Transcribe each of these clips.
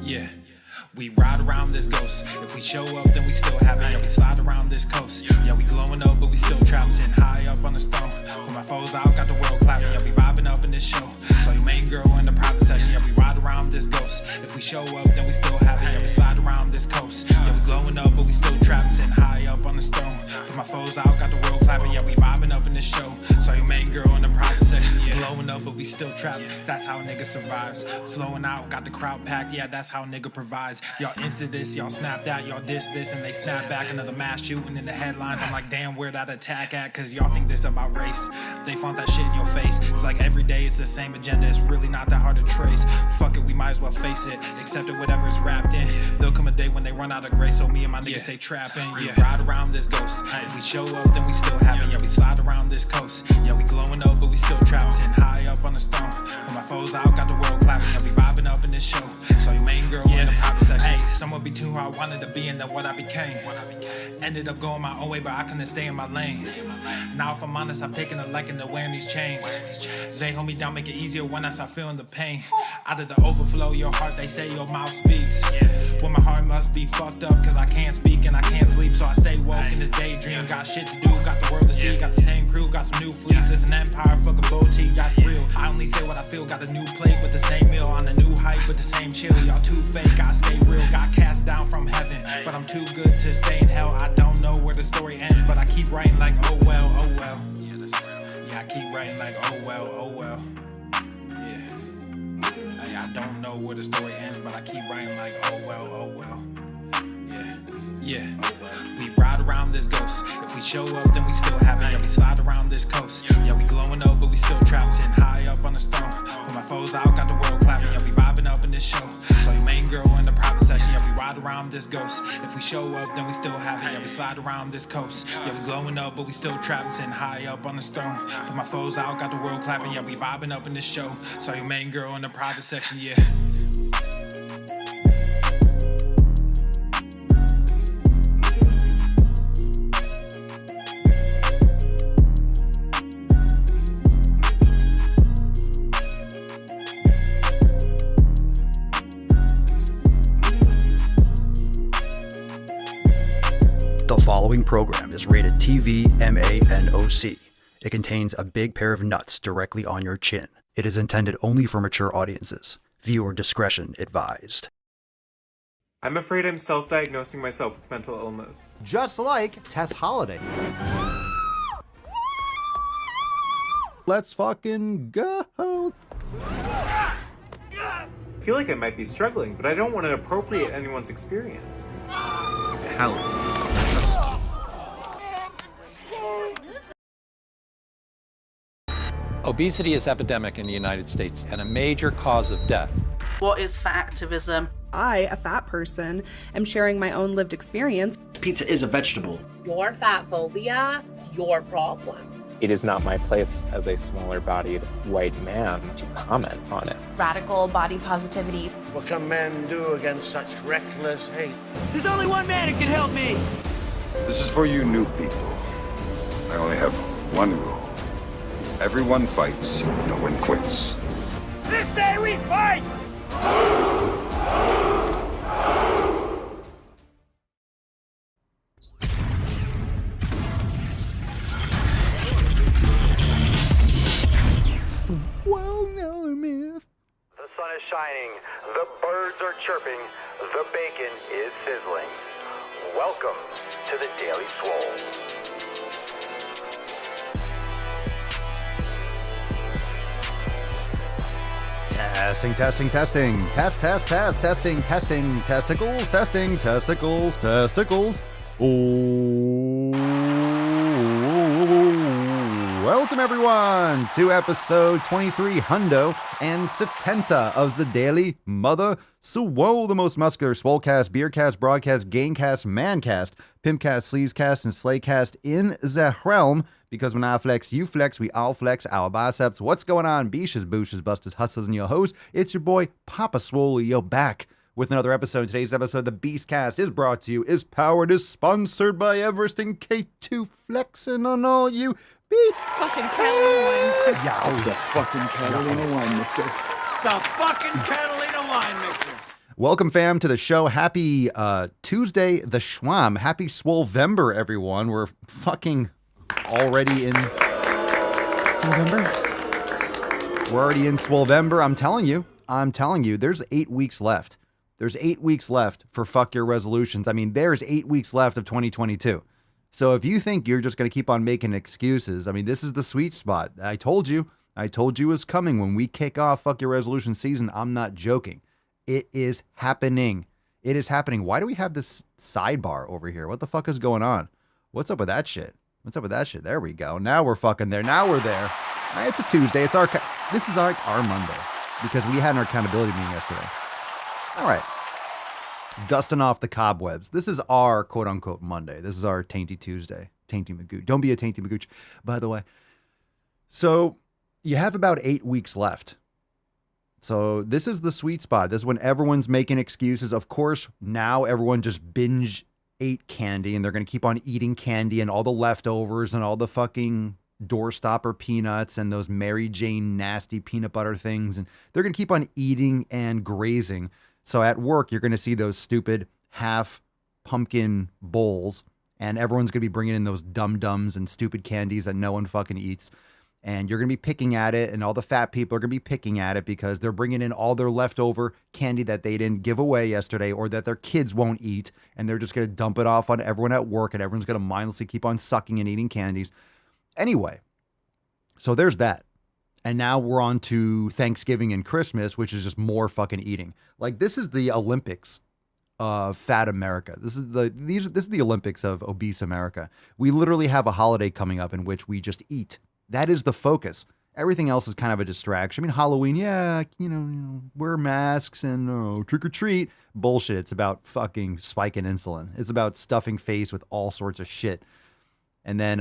Yeah. We ride around this ghost. If we show up, then we still have it. Yeah, we slide around this coast. Yeah, we glowing up, but we still trapped. Sitting high up on the stone. When my foes out, got the world clapping. Yeah, we vibing up in this show. So your main girl in the private section. Yeah, we ride around this ghost. If we show up, then we still have it. Yeah, we slide around this coast. Yeah, we glowing up, but we still trapped. Sitting high up on the stone. When my foes out, got the world clapping. Yeah, we vibing up in this show. So your main girl in the private section. Yeah, glowing up, but we still trapped. That's how a nigga survives. Flowing out, got the crowd packed. Yeah, that's how a nigga provides. Y'all insta this, y'all snap that, y'all diss this, and they snap back. Another mass shooting in the headlines. I'm like, damn, where that attack at? Cause y'all think this about race. They font that shit in your face. It's like every day it's the same agenda. It's really not that hard to trace. Fuck it, we might as well face it. Accept it, whatever it's wrapped in. There'll come a day when they run out of grace. So me and my niggas stay trapping. Yeah, ride around this ghost. If we show up, then we still have it. Yeah, we slide around this coast. Yeah, we glowing up, but we still trapped. Sitting high up on the stone. When my foes out, got the world clapping. Yeah, we vibing up in this show. So your main girl in the private section. Hey, someone be too who I wanted to be and then what I became. Ended up going my own way, but I couldn't stay in my lane. Now if I'm honest, I've taken a liking to wearing these chains. They hold me down, make it easier when I start feeling the pain. Out of the overflow, your heart, they say your mouth speaks. Well, my heart must be fucked up, cause I can't speak and I can't sleep. So I stay woke in this daydream. Got shit to do, got the world to see. Got the same crew, got some new fleets. There's an empire, fucking boutique, that's real. I only say what I feel, got a new plate with the same meal. On a new hype with the same chill. Y'all too fake, I stay real. Got cast down from heaven, but I'm too good to stay in hell. I don't know where the story ends, but I keep writing like oh well, oh well. Yeah, I keep writing like oh well, oh well. Yeah, hey, I don't know where the story ends, but I keep writing like oh well, oh well. Yeah, we ride around this ghost. If we show up, then we still have it. Yeah, we slide around this coast. Yeah, we glowing up, but we still trapped. Sitting high up on the stone. When my foes out, got the world clapping. Yeah, we vibing up in this show. So your main girl in the private section. Yeah, we ride around this ghost. If we show up, then we still have it. Yeah, we slide around this coast. Yeah, we glowing up, but we still trapped. Sitting high up on the stone. When my foes out, got the world clapping. Yeah, we vibing up in this show. So your main girl in the private section. Yeah. The following program is rated TV MANOC. It contains a big pair of nuts directly on your chin. It is intended only for mature audiences. Viewer discretion advised. I'm afraid I'm self-diagnosing myself with mental illness. Just like Tess Holiday. Let's fucking go. I feel like I might be struggling, but I don't want to appropriate anyone's experience. Hell. Obesity is epidemic in the United States and a major cause of death. What is fat activism? I, a fat person, am sharing my own lived experience. Pizza is a vegetable. Your fat phobia is your problem. It is not my place as a smaller-bodied white man to comment on it. Radical body positivity. What can men do against such reckless hate? There's only one man who can help me. This is for you new people. I only have one rule. Everyone fights, no one quits. This day we fight! Well, now myth. The sun is shining, the birds are chirping, the bacon is sizzling. Welcome to the Daily Swole. Testing. Testicles. Oh. Welcome, everyone, to episode 23 Hundo and Setenta of the Daily Mother Swole, the most muscular Swolecast, Beercast, Broadcast, Gaincast, Mancast, Pimpcast, Sleazecast, and Slaycast in the realm. Because when I flex, you flex, we all flex our biceps. What's going on, beaches, booshes, busters, hustlers, and your host? It's your boy, Papa Swole. Yo, back with another episode. Today's episode, the Beastcast, is brought to you, is powered, is sponsored by Everest and K2 flexing on all you fucking Catalina wine. Yeah, it's the fucking Catalina wine mixer. It's the fucking Catalina wine mixer. Welcome, fam, to the show. Happy Tuesday, the Schwam. Happy Swolevember, everyone. We're fucking already in Swolevember. We're already in Swolevember. I'm telling you, there's 8 weeks left. There's 8 weeks left for fuck your resolutions. I mean, there's 8 weeks left of 2022. So if you think you're just going to keep on making excuses, I mean, this is the sweet spot. I told you it's coming when we kick off fuck your resolution season. I'm not joking. It is happening. It is happening. Why do we have this sidebar over here? What the fuck is going on? What's up with that shit? There we go. Now we're fucking there. Now we're there. All right, it's a Tuesday. This is our Monday because we had an accountability meeting yesterday. All right. Dusting off the cobwebs. This is our quote unquote Monday. This is our Tainty Tuesday. Tainty Magooch. Don't be a Tainty Magooch, by the way. So you have about 8 weeks left. So this is the sweet spot. This is when everyone's making excuses. Of course, now everyone just binge ate candy and they're going to keep on eating candy and all the leftovers and all the fucking doorstopper peanuts and those Mary Jane nasty peanut butter things. And they're going to keep on eating and grazing. So at work, you're going to see those stupid half pumpkin bowls and everyone's going to be bringing in those dum-dums and stupid candies that no one fucking eats. And you're going to be picking at it, and all the fat people are going to be picking at it because they're bringing in all their leftover candy that they didn't give away yesterday or that their kids won't eat, and they're just going to dump it off on everyone at work, and everyone's going to mindlessly keep on sucking and eating candies. Anyway, so there's that. And now we're on to Thanksgiving and Christmas, which is just more fucking eating. Like, this is the Olympics of fat America. This is the Olympics of obese America. We literally have a holiday coming up in which we just eat. That is the focus. Everything else is kind of a distraction. I mean, Halloween, yeah, you know, wear masks and trick or treat. Bullshit. It's about fucking spiking insulin. It's about stuffing face with all sorts of shit. And then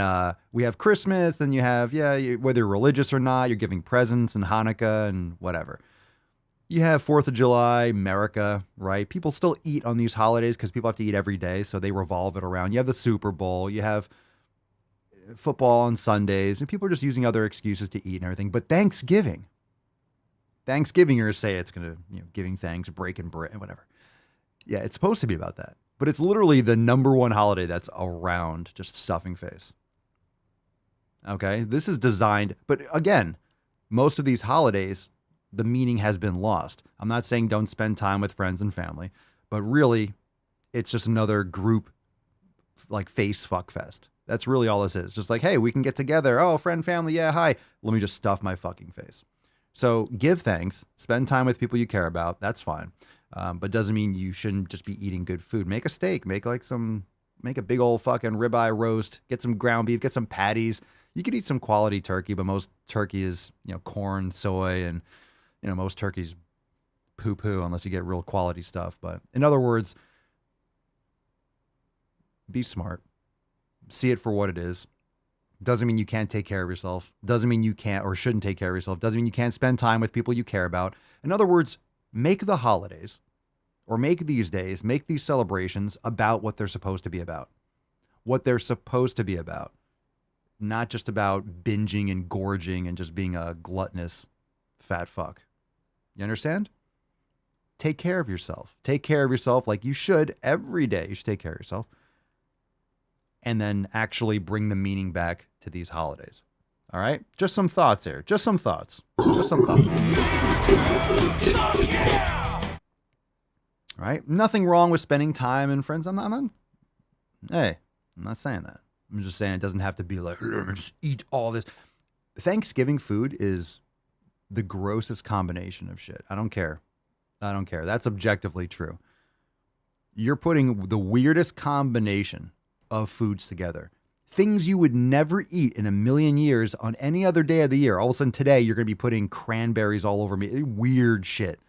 we have Christmas, then you have, whether you're religious or not, you're giving presents and Hanukkah and whatever. You have 4th of July, America, right? People still eat on these holidays because people have to eat every day, so they revolve it around. You have the Super Bowl. You have football on Sundays, and people are just using other excuses to eat and everything. But Thanksgiving, you're going to say it's going to, giving thanks, breaking bread, whatever. Yeah, it's supposed to be about that. But it's literally the number one holiday that's around just stuffing face. Okay, this is designed, but again, most of these holidays, the meaning has been lost. I'm not saying don't spend time with friends and family, but really, it's just another group like face fuck fest. That's really all this is. Just like, hey, we can get together. Oh, friend, family, yeah, hi. Let me just stuff my fucking face. So give thanks. Spend time with people you care about. That's fine. But doesn't mean you shouldn't just be eating good food. Make a steak. Make a big old fucking ribeye roast. Get some ground beef. Get some patties. You could eat some quality turkey, but most turkey is, corn, soy, and, most turkey's poo-poo unless you get real quality stuff. But in other words, be smart. See it for what it is. Doesn't mean you can't take care of yourself. Doesn't mean you can't or shouldn't take care of yourself. Doesn't mean you can't spend time with people you care about. In other words, make the holidays or make these days, make these celebrations about what they're supposed to be about. What they're supposed to be about. Not just about binging and gorging and just being a gluttonous fat fuck. You understand? Take care of yourself. Take care of yourself like you should every day. You should take care of yourself. And then actually bring the meaning back to these holidays. All right? Just some thoughts here. Just some thoughts. All right? Nothing wrong with spending time and friends. I'm not saying that. I'm just saying it doesn't have to be like, just eat all this. Thanksgiving food is the grossest combination of shit. I don't care. That's objectively true. You're putting the weirdest combination of foods together. Things you would never eat in a million years on any other day of the year. All of a sudden today, you're going to be putting cranberries all over me. Weird shit.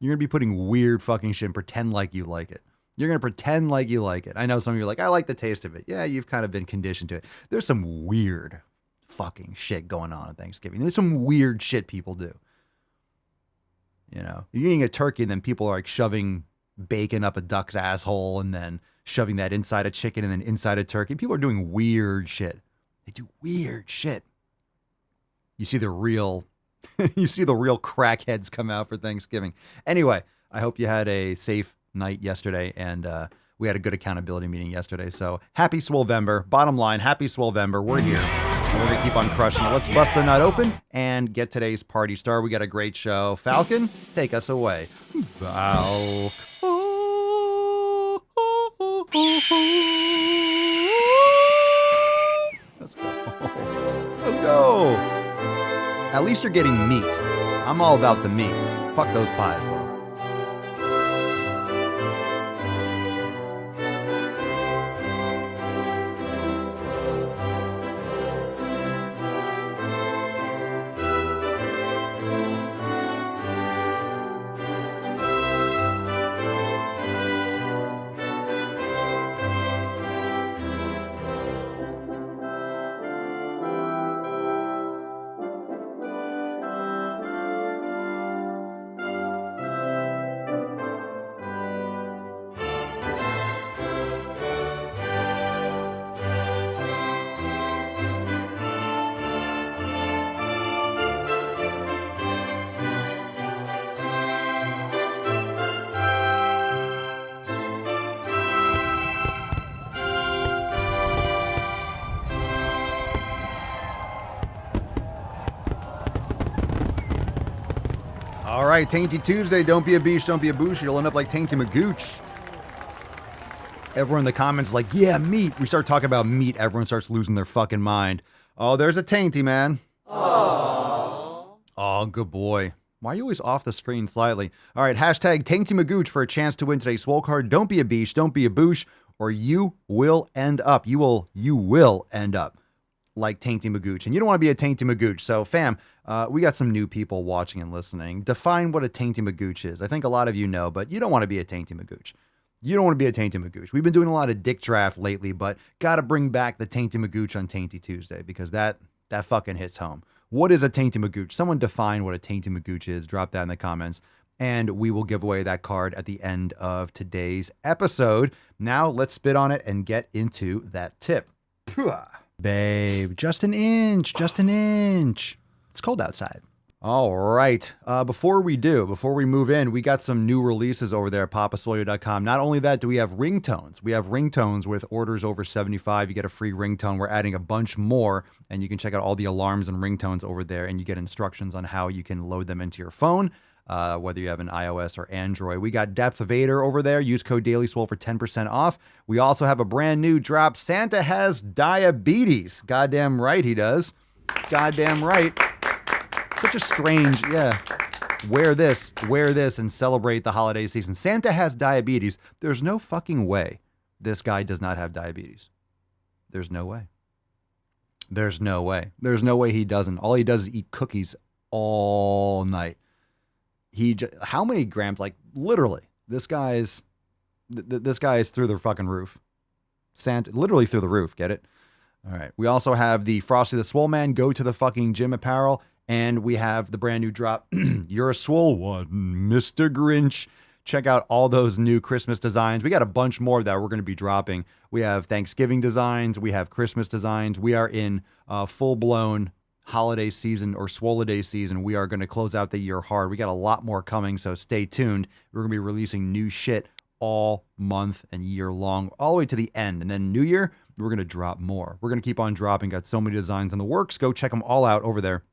You're going to be putting weird fucking shit and pretend like you like it. You're going to pretend like you like it. I know some of you are like, I like the taste of it. Yeah, you've kind of been conditioned to it. There's some weird fucking shit going on at Thanksgiving. There's some weird shit people do. You know, you're eating a turkey and then people are like shoving bacon up a duck's asshole and then shoving that inside a chicken and then inside a turkey. People are doing weird shit. They do weird shit. You see the real crackheads come out for Thanksgiving. Anyway, I hope you had a safe night yesterday, and we had a good accountability meeting yesterday. So happy Swolevember. Bottom line, happy Swolevember. We're here. And we're going to keep on crushing it. Let's bust the nut open and get today's party started. We got a great show. Falcon, take us away. Falcon. Let's go. Let's go. At least you're getting meat. I'm all about the meat. Fuck those pies, though. All right, Tainty Tuesday. Don't be a beach, don't be a boosh. You'll end up like Tainty Magooch. Everyone in the comments is like, yeah, meat. We start talking about meat. Everyone starts losing their fucking mind. Oh, there's a Tainty, man. Oh, good boy. Why are you always off the screen slightly? All right, hashtag Tainty Magooch for a chance to win today's Swole card. Don't be a beach, don't be a boosh, or you will end up. You will end up like Tainty Magooch. And you don't want to be a Tainty Magooch. So, fam, we got some new people watching and listening. Define what a Tainty Magooch is. I think a lot of you know, but you don't want to be a Tainty Magooch. You don't want to be a Tainty Magooch. We've been doing a lot of dick draft lately, but got to bring back the Tainty Magooch on Tainty Tuesday because that fucking hits home. What is a Tainty Magooch? Someone define what a Tainty Magooch is. Drop that in the comments, and we will give away that card at the end of today's episode. Now, let's spit on it and get into that tip. Babe, just an inch. It's cold outside. All right. Before we move in, we got some new releases over there at papasolio.com. Not only that, do we have ringtones. We have ringtones with orders over 75. You get a free ringtone. We're adding a bunch more, and you can check out all the alarms and ringtones over there, and you get instructions on how you can load them into your phone, whether you have an iOS or Android. We got Depth Vader over there. Use code DailySwole for 10% off. We also have a brand new drop. Santa has diabetes. Goddamn right he does. Goddamn right. Such a strange, yeah. Wear this, and celebrate the holiday season. Santa has diabetes. There's no fucking way this guy does not have diabetes. There's no way. There's no way. There's no way he doesn't. All he does is eat cookies all night. How many grams? Like literally, this guy is through the fucking roof. Santa, literally through the roof. Get it? All right. We also have the Frosty the Swole Man. Go to the fucking gym apparel. And we have the brand new drop. You're a swole one, Mr. Grinch. Check out all those new Christmas designs. We got a bunch more that we're going to be dropping. We have Thanksgiving designs. We have Christmas designs. We are in full-blown holiday season or Swole-a-day season. We are going to close out the year hard. We got a lot more coming, so stay tuned. We're going to be releasing new shit all month and year long, all the way to the end. And then New Year, we're going to drop more. We're going to keep on dropping. Got so many designs in the works. Go check them all out over there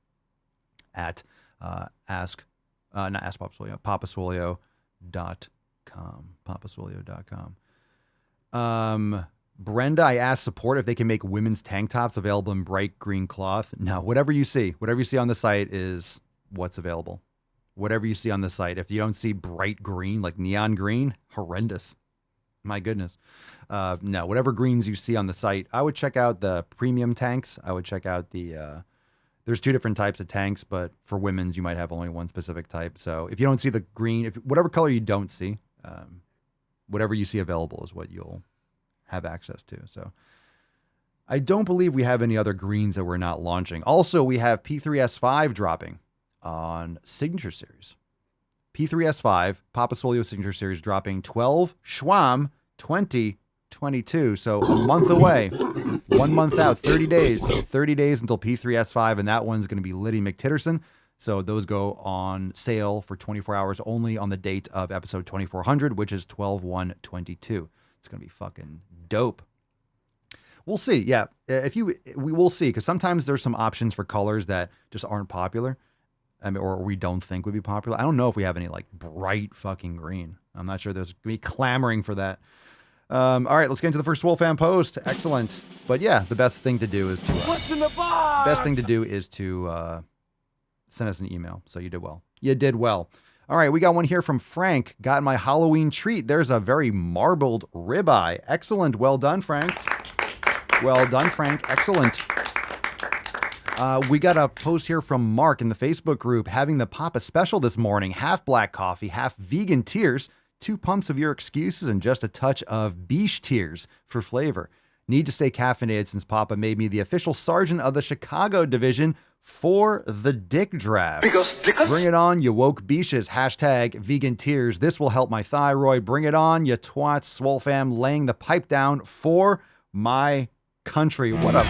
at papaswolio.com. Brenda, I asked support if they can make women's tank tops available in bright green cloth. No, whatever you see on the site is what's available. Whatever you see on the site. If you don't see bright green, like neon green, horrendous. My goodness. No, whatever greens you see on the site, I would check out the premium tanks. I would check out the there's two different types of tanks, but for women's, you might have only one specific type. So if you don't see the green, whatever color you don't see, whatever you see available is what you'll have access to. So I don't believe we have any other greens that we're not launching. Also, we have P3S5 dropping on Signature Series. P3S5, Papa's Folio Signature Series dropping 12 Schwam 2022. So a month away, 1 month out, 30 days. 30 days until P3S5, and that one's going to be Liddy McTitterson. So those go on sale for 24 hours only on the date of episode 2400, which is 12/1/22. It's going to be fucking dope. We'll see. Yeah, we will see, because sometimes there's some options for colors that just aren't popular. I mean, or we don't think would be popular. I don't know if we have any like bright fucking green. I'm not sure there's going to be clamoring for that. All right, let's get into the first Swole fan post. Excellent. But yeah, the best thing to do is to What's in the box? Send us an email. So you did well. You did well. All right, we got one here from Frank. Got my Halloween treat. There's a very marbled ribeye. Excellent. Well done, Frank. Well done, Frank. Excellent. We got a post here from Mark in the Facebook group, having the Papa special this morning. Half black coffee, half vegan tears, 2 pumps of your excuses, and just a touch of beige tears for flavor. Need to stay caffeinated since Papa made me the official sergeant of the Chicago division for the Dick Draft. Bring it on, you woke beaches. Hashtag vegan tears. This will help my thyroid. Bring it on, you twats. Swole fam laying the pipe down for my country. What a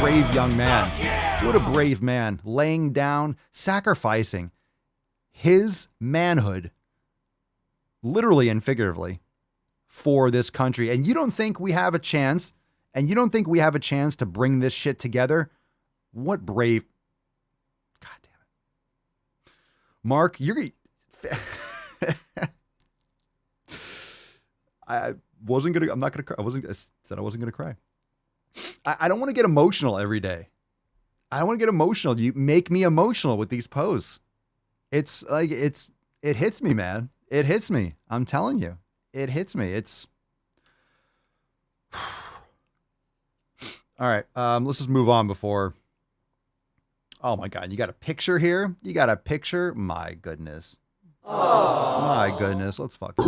brave young man. What a brave man, laying down, sacrificing his manhood, literally and figuratively, for this country. And you don't think we have a chance, to bring this shit together? What brave... God damn it. Mark, you're... I wasn't going to... I'm not going to cry. I said I wasn't going to cry. I don't want to get emotional every day. I don't want to get emotional. You make me emotional with these posts. It's like, it hits me, man. It hits me. I'm telling you, it hits me. It's all right. Let's just move on before. Oh my God. You got a picture here. You got a picture. My goodness. Oh my goodness. Let's fuck. You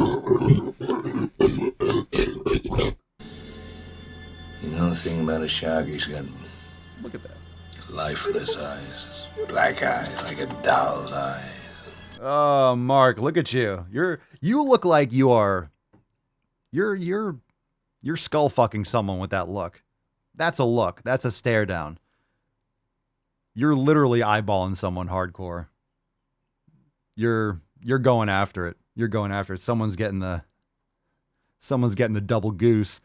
know the thing about a shark? He's got... Look at that. Lifeless eyes. Black eyes, like a doll's eyes. Oh, Mark, look at you. You look like you're skull fucking someone with that look. That's a look. That's a stare down. You're literally eyeballing someone hardcore. You're going after it. You're going after it. Someone's getting the double goose.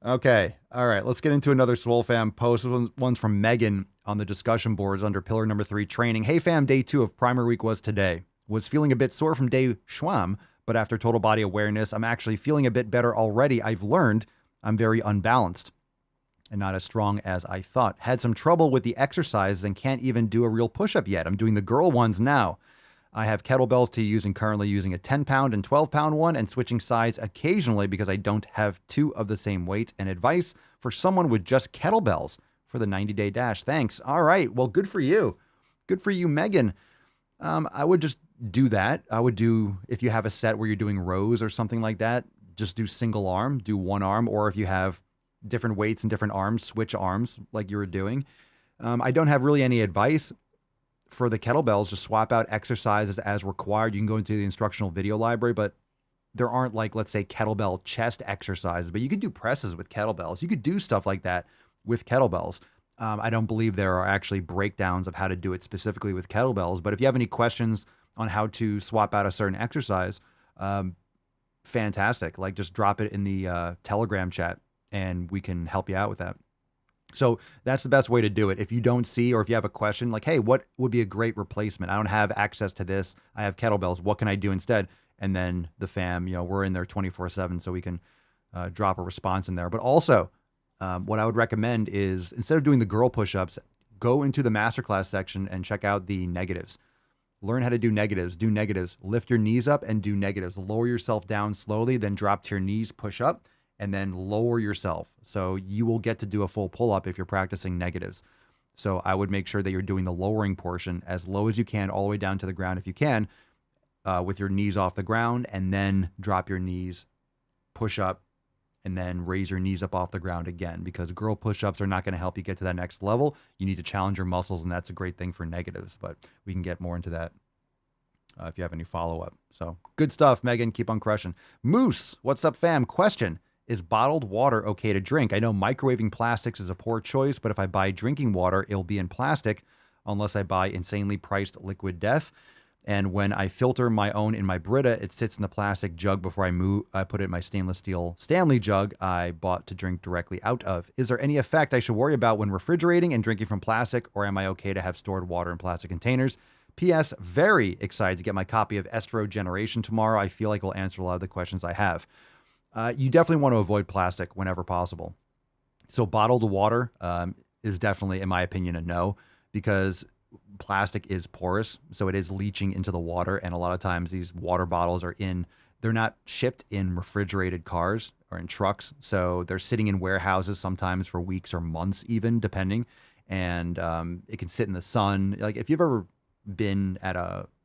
Okay. All right. Let's get into another Swole fam post. One's from Megan on the discussion boards under pillar number 3, training. Hey fam, day 2 of primary week was today. Was feeling a bit sore from day schwam, but after total body awareness, I'm actually feeling a bit better already. I've learned I'm very unbalanced and not as strong as I thought. Had some trouble with the exercises and can't even do a real push-up yet. I'm doing the girl ones now. I have kettlebells to use and currently using a 10-pound and 12-pound one and switching sides occasionally because I don't have 2 of the same weight. And advice for someone with just kettlebells for the 90-day dash. Thanks. All right. Well, good for you. Good for you, Megan. I would just do that. I would do, if you have a set where you're doing rows or something like that, just do single arm, do one arm, or if you have different weights and different arms, switch arms like you were doing. I don't have really any advice for the kettlebells. Just swap out exercises as required. You can go into the instructional video library, but there aren't, like, let's say, kettlebell chest exercises, but you could do presses with kettlebells. You could do stuff like that with kettlebells. I don't believe there are actually breakdowns of how to do it specifically with kettlebells, but if you have any questions on how to swap out a certain exercise, fantastic. Like, just drop it in the Telegram chat and we can help you out with that. So that's the best way to do it. If you don't see, or if you have a question like, hey, what would be a great replacement? I don't have access to this. I have kettlebells. What can I do instead? And then the fam, we're in there 24/7, so we can drop a response in there. But also, what I would recommend is, instead of doing the girl push-ups, go into the masterclass section and check out the negatives. Learn how to do negatives. Do negatives. Lift your knees up and do negatives. Lower yourself down slowly, then drop to your knees, push up, and then lower yourself. So you will get to do a full pull-up if you're practicing negatives. So I would make sure that you're doing the lowering portion as low as you can, all the way down to the ground if you can, with your knees off the ground, and then drop your knees, push up, and then raise your knees up off the ground again, because girl push-ups are not going to help you get to that next level. You need to challenge your muscles, and that's a great thing for negatives, but we can get more into that if you have any follow-up. So good stuff, Megan. Keep on crushing. Moose, what's up, fam? Question: is bottled water okay to drink? I know microwaving plastics is a poor choice, but if I buy drinking water, it'll be in plastic unless I buy insanely priced liquid death. And when I filter my own in my Brita, it sits in the plastic jug before I put it in my stainless steel Stanley jug I bought to drink directly out of. Is there any effect I should worry about when refrigerating and drinking from plastic, or am I okay to have stored water in plastic containers? P.S. Very excited to get my copy of Estro Generation tomorrow. I feel like it will answer a lot of the questions I have. You definitely want to avoid plastic whenever possible. So bottled water is definitely, in my opinion, a no, because plastic is porous, so it is leaching into the water. And a lot of times these water bottles they're not shipped in refrigerated cars or in trucks. So they're sitting in warehouses sometimes for weeks or months even, depending. And it can sit in the sun. Like if you've ever been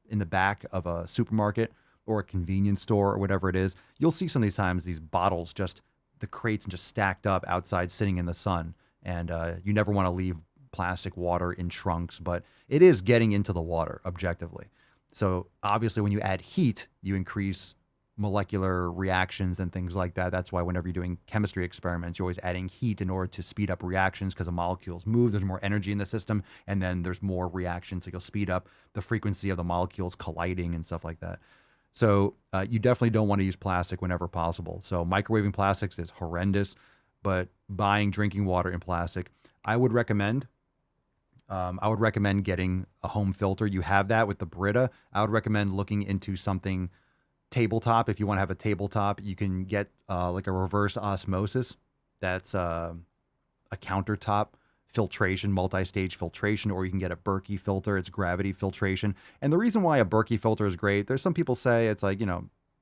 in the back of a supermarket or a convenience store or whatever it is, you'll see some of these times these bottles, just the crates and just stacked up outside sitting in the sun. And you never want to leave plastic water in trunks, but it is getting into the water objectively. So obviously when you add heat, you increase molecular reactions and things like that. That's why whenever you're doing chemistry experiments, you're always adding heat in order to speed up reactions, because the molecules move, there's more energy in the system, and then there's more reactions, so you'll speed up the frequency of the molecules colliding and stuff like that. So you definitely don't want to use plastic whenever possible. So microwaving plastics is horrendous, but buying drinking water in plastic, I would recommend getting a home filter. You have that with the Brita. I would recommend looking into something tabletop. If you want to have a tabletop, you can get like a reverse osmosis. That's a countertop filtration, multi-stage filtration, or you can get a Berkey filter. It's gravity filtration. And the reason why a Berkey filter is great, there's some people say it's like,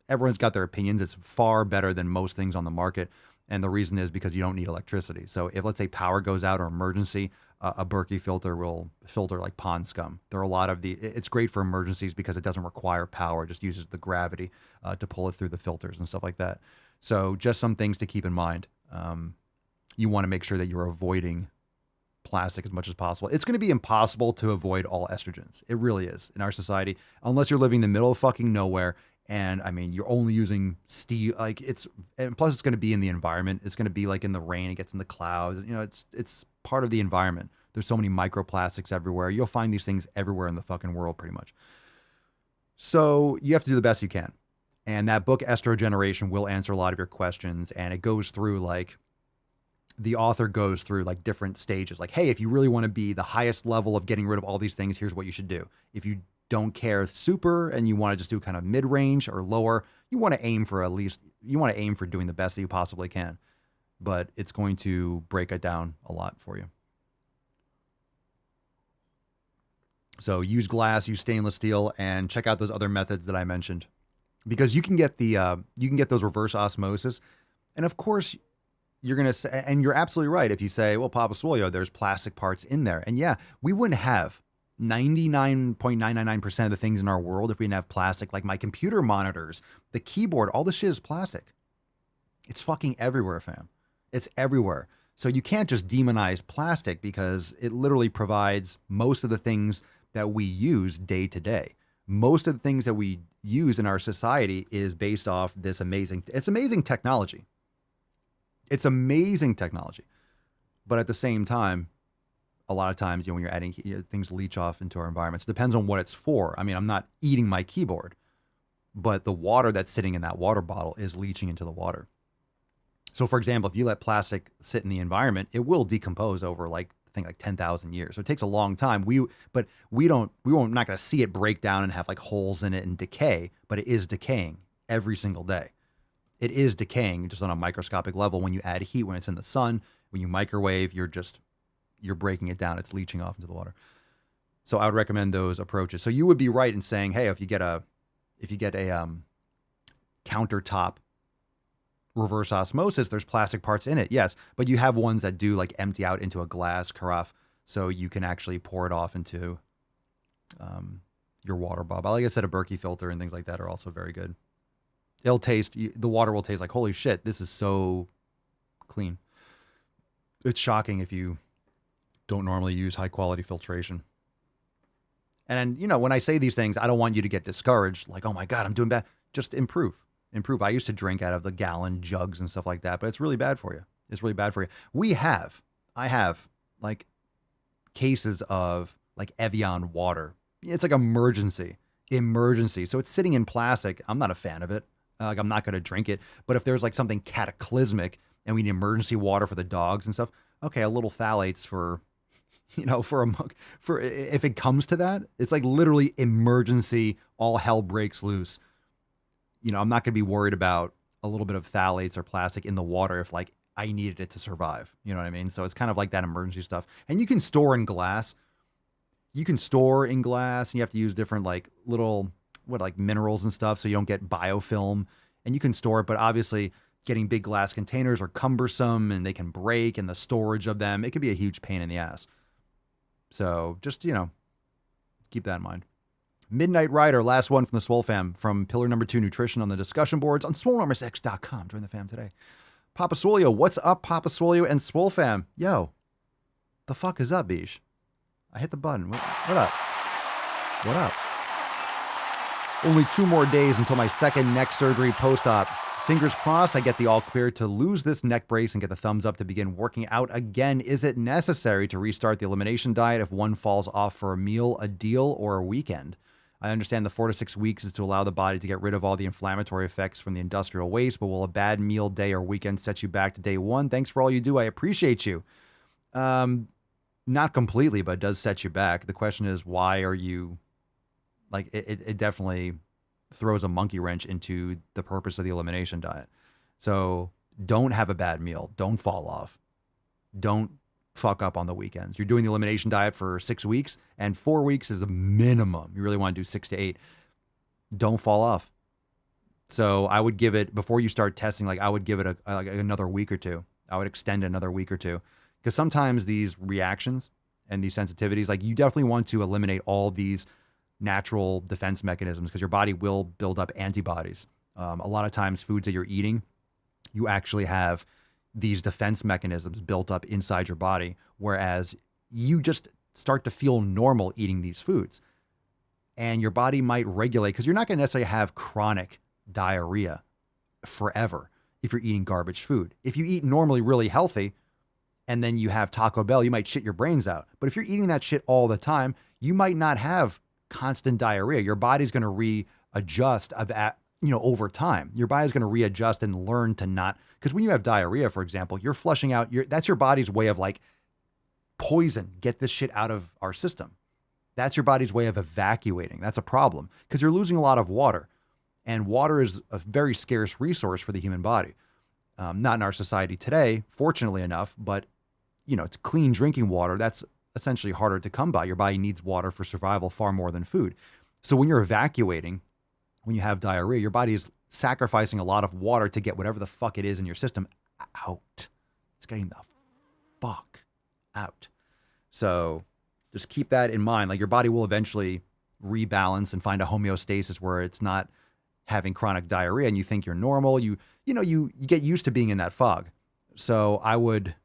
everyone's got their opinions. It's far better than most things on the market. And the reason is because you don't need electricity. So if, let's say, power goes out or emergency, a Berkey filter will filter like pond scum. There are a lot of it's great for emergencies because it doesn't require power. It just uses the gravity to pull it through the filters and stuff like that. So just some things to keep in mind. You want to make sure that you're avoiding plastic as much as possible. It's going to be impossible to avoid all estrogens. It really is in our society, unless you're living in the middle of fucking nowhere. And I mean, you're only using steel, and plus it's going to be in the environment. It's going to be like in the rain, it gets in the clouds. It's part of the environment. There's so many microplastics everywhere. You'll find these things everywhere in the fucking world, pretty much. So you have to do the best you can. And that book, Estro Generation, will answer a lot of your questions. And it goes through the author goes through different stages. Like, hey, if you really want to be the highest level of getting rid of all these things, here's what you should do. If you don't care super and you want to just do kind of mid-range or lower, you want to aim for doing the best that you possibly can. But it's going to break it down a lot for you. So use glass, use stainless steel, and check out those other methods that I mentioned, because you can get those reverse osmosis. And of course, you're going to say, and you're absolutely right if you say, well, Papa Swole, there's plastic parts in there. And yeah, we wouldn't have 99.999% of the things in our world if we didn't have plastic. Like my computer monitors, the keyboard, all this shit is plastic. It's fucking everywhere, fam. It's everywhere. So you can't just demonize plastic, because it literally provides most of the things that we use day to day. Most of the things that we use in our society is based off this amazing technology. It's amazing technology. But at the same time, a lot of times, when you're adding things leach off into our environments. It depends on what it's for. I mean, I'm not eating my keyboard, but the water that's sitting in that water bottle is leaching into the water. So for example, if you let plastic sit in the environment, it will decompose over like 10,000 years. So it takes a long time. We're not going to see it break down and have like holes in it and decay, but it is decaying every single day. It is decaying just on a microscopic level. When you add heat, when it's in the sun, when you microwave, you're breaking it down. It's leaching off into the water. So I would recommend those approaches. So you would be right in saying, hey, if you get a countertop reverse osmosis, there's plastic parts in it. Yes. But you have ones that do like empty out into a glass carafe, so you can actually pour it off into your water bottle. Like I said, a Berkey filter and things like that are also very good. The water will taste like, holy shit, this is so clean. It's shocking if you don't normally use high quality filtration. And, when I say these things, I don't want you to get discouraged. Like, oh my God, I'm doing bad. Just improve. I used to drink out of the gallon jugs and stuff like that, but it's really bad for you. It's really bad for you. I have like cases of like Evian water. It's like emergency. So it's sitting in plastic. I'm not a fan of it. Like I'm not going to drink it. But if there's like something cataclysmic and we need emergency water for the dogs and stuff, okay, a little phthalates for for a mug, for if it comes to that, it's like literally emergency, all hell breaks loose. I'm not going to be worried about a little bit of phthalates or plastic in the water if like I needed it to survive. You know what I mean? So it's kind of like that emergency stuff. And you can store in glass. And you have to use different like little, like minerals and stuff so you don't get biofilm. And you can store it, but obviously getting big glass containers are cumbersome and they can break, and the storage of them, it could be a huge pain in the ass. So just, keep that in mind. Midnight Rider, last one from the Swole fam, from Pillar Number 2 Nutrition on the discussion boards on SwoleNormusX.com. Join the fam today. Papa Swolio, what's up, Papa Swolio and Swole fam? Yo, the fuck is up, Bish? I hit the button. What up? What up? Only 2 more days until my second neck surgery post-op. Fingers crossed I get the all clear to lose this neck brace and get the thumbs up to begin working out again. Is it necessary to restart the elimination diet if one falls off for a meal, a deal, or a weekend? I understand the 4 to 6 weeks is to allow the body to get rid of all the inflammatory effects from the industrial waste, but will a bad meal, day, or weekend set you back to day one? Thanks for all you do. I appreciate you. Not completely, but it does set you back. The question is, why are you, like, it definitely throws a monkey wrench into the purpose of the elimination diet. So don't have a bad meal. Don't fall off. Don't fuck up on the weekends. You're doing the elimination diet for 6 weeks, and 4 weeks is the minimum. You really want to do 6 to 8. Don't fall off. So I would give it, before you start testing, like I would give it another week or two. I would extend another week or two. Because sometimes these reactions and these sensitivities, like you definitely want to eliminate all these natural defense mechanisms because your body will build up antibodies. A lot of times foods that you're eating, you actually have these defense mechanisms built up inside your body, whereas you just start to feel normal eating these foods. And your body might regulate, because you're not going to necessarily have chronic diarrhea forever if you're eating garbage food. If you eat normally really healthy, and then you have Taco Bell, you might shit your brains out. But if you're eating that shit all the time, you might not have constant diarrhea. Your body's going to readjust over time. Your body's going to readjust and learn to not, because when you have diarrhea, for example, you're flushing out that's your body's way of like, poison, get this shit out of our system. That's your body's way of evacuating. That's a problem because you're losing a lot of water, and water is a very scarce resource for the human body. Not in our society today, fortunately enough, but it's clean drinking water. That's essentially harder to come by. Your body needs water for survival far more than food. So when you're evacuating, when you have diarrhea, your body is sacrificing a lot of water to get whatever the fuck it is in your system out. It's getting the fuck out. So just keep that in mind. Like your body will eventually rebalance and find a homeostasis where it's not having chronic diarrhea and you think you're normal. You get used to being in that fog. So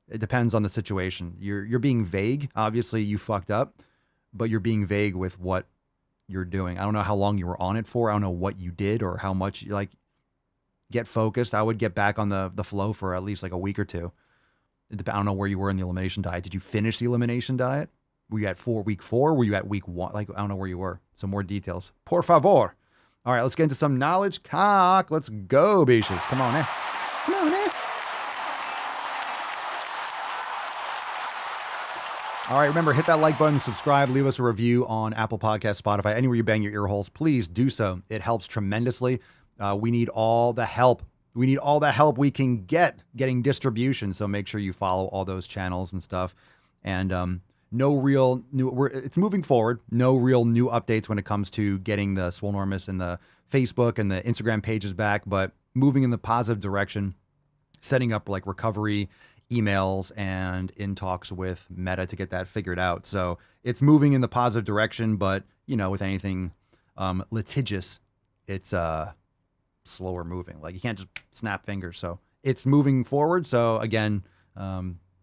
it depends on the situation. You're being vague. Obviously you fucked up, but you're being vague with what you're doing. I don't know how long you were on it for. I don't know what you did or how much get focused. I would get back on the flow for at least like a week or two. I don't know where you were in the elimination diet. Did you finish the elimination diet? Were you at week 4? Were you at week 1? I don't know where you were. Some more details. Por favor. All right, let's get into some knowledge cock. Let's go, bitches. Come on, eh? Come on, eh? All right, remember, hit that like button, subscribe, leave us a review on Apple Podcasts, Spotify, anywhere you bang your ear holes. Please do so. It helps tremendously. We need all the help. We need all the help we can getting distribution. So make sure you follow all those channels and stuff. And no real new, it's moving forward. No real new updates when it comes to getting the Swolenormous and the Facebook and the Instagram pages back, but moving in the positive direction, setting up like recovery emails and in talks with Meta to get that figured out. So it's moving in the positive direction, but with anything litigious, it's slower moving. Like you can't just snap fingers. So it's moving forward. So again,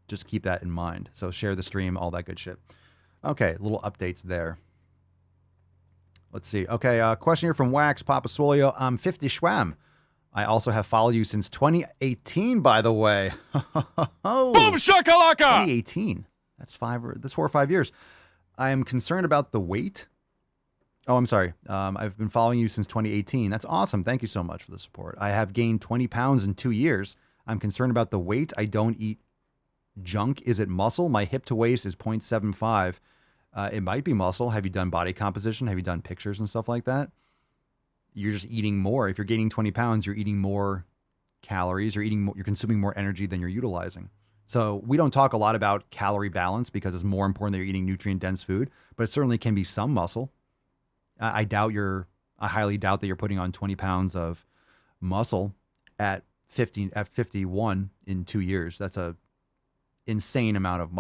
just keep that in mind. So share the stream, all that good shit. Okay, little updates there. Let's see. Okay, question here from Wax Papa Swolio. I'm 50 Schwam. I also have followed you since 2018, by the way. Boom shakalaka! 2018. That's 4 or 5 years. I am concerned about the weight. Oh, I'm sorry. I've been following you since 2018. That's awesome. Thank you so much for the support. I have gained 20 pounds in 2 years. I'm concerned about the weight. I don't eat junk. Is it muscle? My hip to waist is 0.75. It might be muscle. Have you done body composition? Have you done pictures and stuff like that? You're just eating more. If you're gaining 20 pounds, you're eating more calories. You're consuming more energy than you're utilizing. So we don't talk a lot about calorie balance because it's more important that you're eating nutrient-dense food, but it certainly can be some muscle. I highly doubt that you're putting on 20 pounds of muscle at 51 in 2 years. That's a insane amount of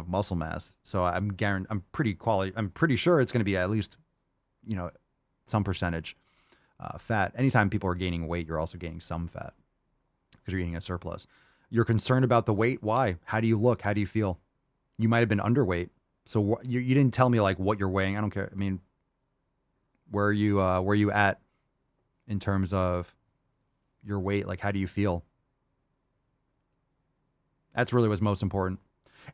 muscle mass. So I'm pretty sure it's going to be at least, some percentage fat. Anytime people are gaining weight, you're also gaining some fat because you're eating a surplus. You're concerned about the weight. Why? How do you look? How do you feel? You might have been underweight. So you didn't tell me like what you're weighing. I don't care. I mean, where are you at in terms of your weight? Like, how do you feel? That's really what's most important.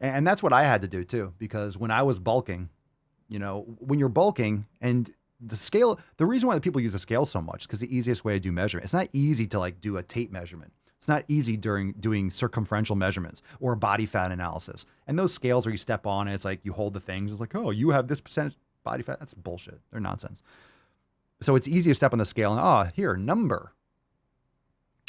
And that's what I had to do too, because when I was bulking, when you're bulking and the scale, the reason why the people use the scale so much is because the easiest way to do measurement. It's not easy to like do a tape measurement. It's not easy during doing circumferential measurements or body fat analysis. And those scales where you step on and it's like you hold the things. It's like, oh, you have this percentage body fat. That's bullshit. They're nonsense. So it's easy to step on the scale and, here, number.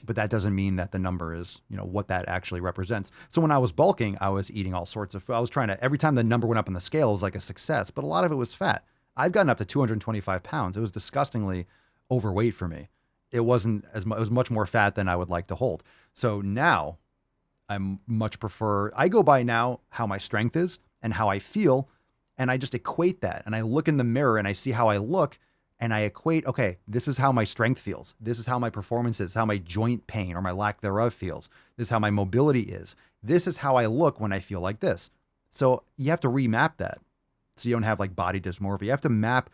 But that doesn't mean that the number is, what that actually represents. So when I was bulking, I was eating all sorts of food. I was trying to, every time the number went up on the scale, it was like a success. But a lot of it was fat. I've gotten up to 225 pounds. It was disgustingly overweight for me. It wasn't as much, it was much more fat than I would like to hold. So now I go by now how my strength is and how I feel. And I just equate that. And I look in the mirror and I see how I look and I equate, okay, this is how my strength feels. This is how my performance is, how my joint pain or my lack thereof feels. This is how my mobility is. This is how I look when I feel like this. So you have to remap that. So you don't have like body dysmorphia. You have to map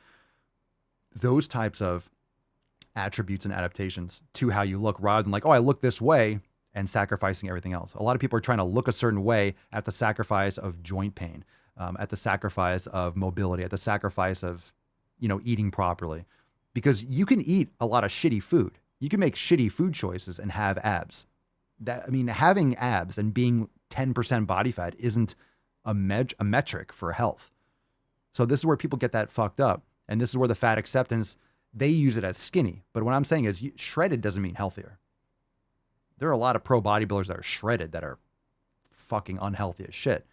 those types of attributes and adaptations to how you look rather than like, oh, I look this way and sacrificing everything else. A lot of people are trying to look a certain way at the sacrifice of joint pain, at the sacrifice of mobility, at the sacrifice of, eating properly, because you can eat a lot of shitty food. You can make shitty food choices and have abs. Having abs and being 10% body fat isn't a metric for health. So this is where people get that fucked up. And this is where the fat acceptance, they use it as skinny. But what I'm saying is shredded doesn't mean healthier. There are a lot of pro bodybuilders that are shredded that are fucking unhealthy as shit.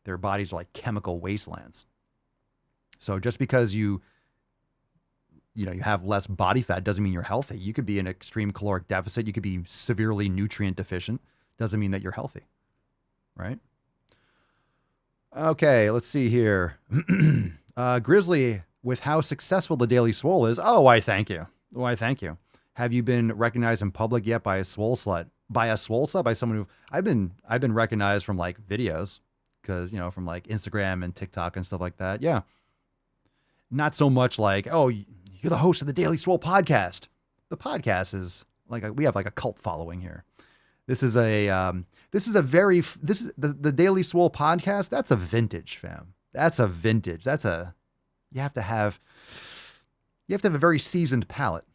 Their bodies are like chemical wastelands. So just because you have less body fat doesn't mean you're healthy. You could be in extreme caloric deficit. You could be severely nutrient deficient. Doesn't mean that you're healthy. Right? Okay, let's see here. Grizzly, with how successful the Daily Swole is. Oh, why thank you. Why thank you. Have you been recognized in public yet by a swole slut? By a swole slut? By someone who I've been recognized from like videos, because from like Instagram and TikTok and stuff like that. Yeah. Not so much like, oh, you're the host of the Daily Swole podcast. The podcast is like we have like a cult following here. This is the Daily Swole podcast. That's a vintage, fam. That's a vintage. You have to have a very seasoned palate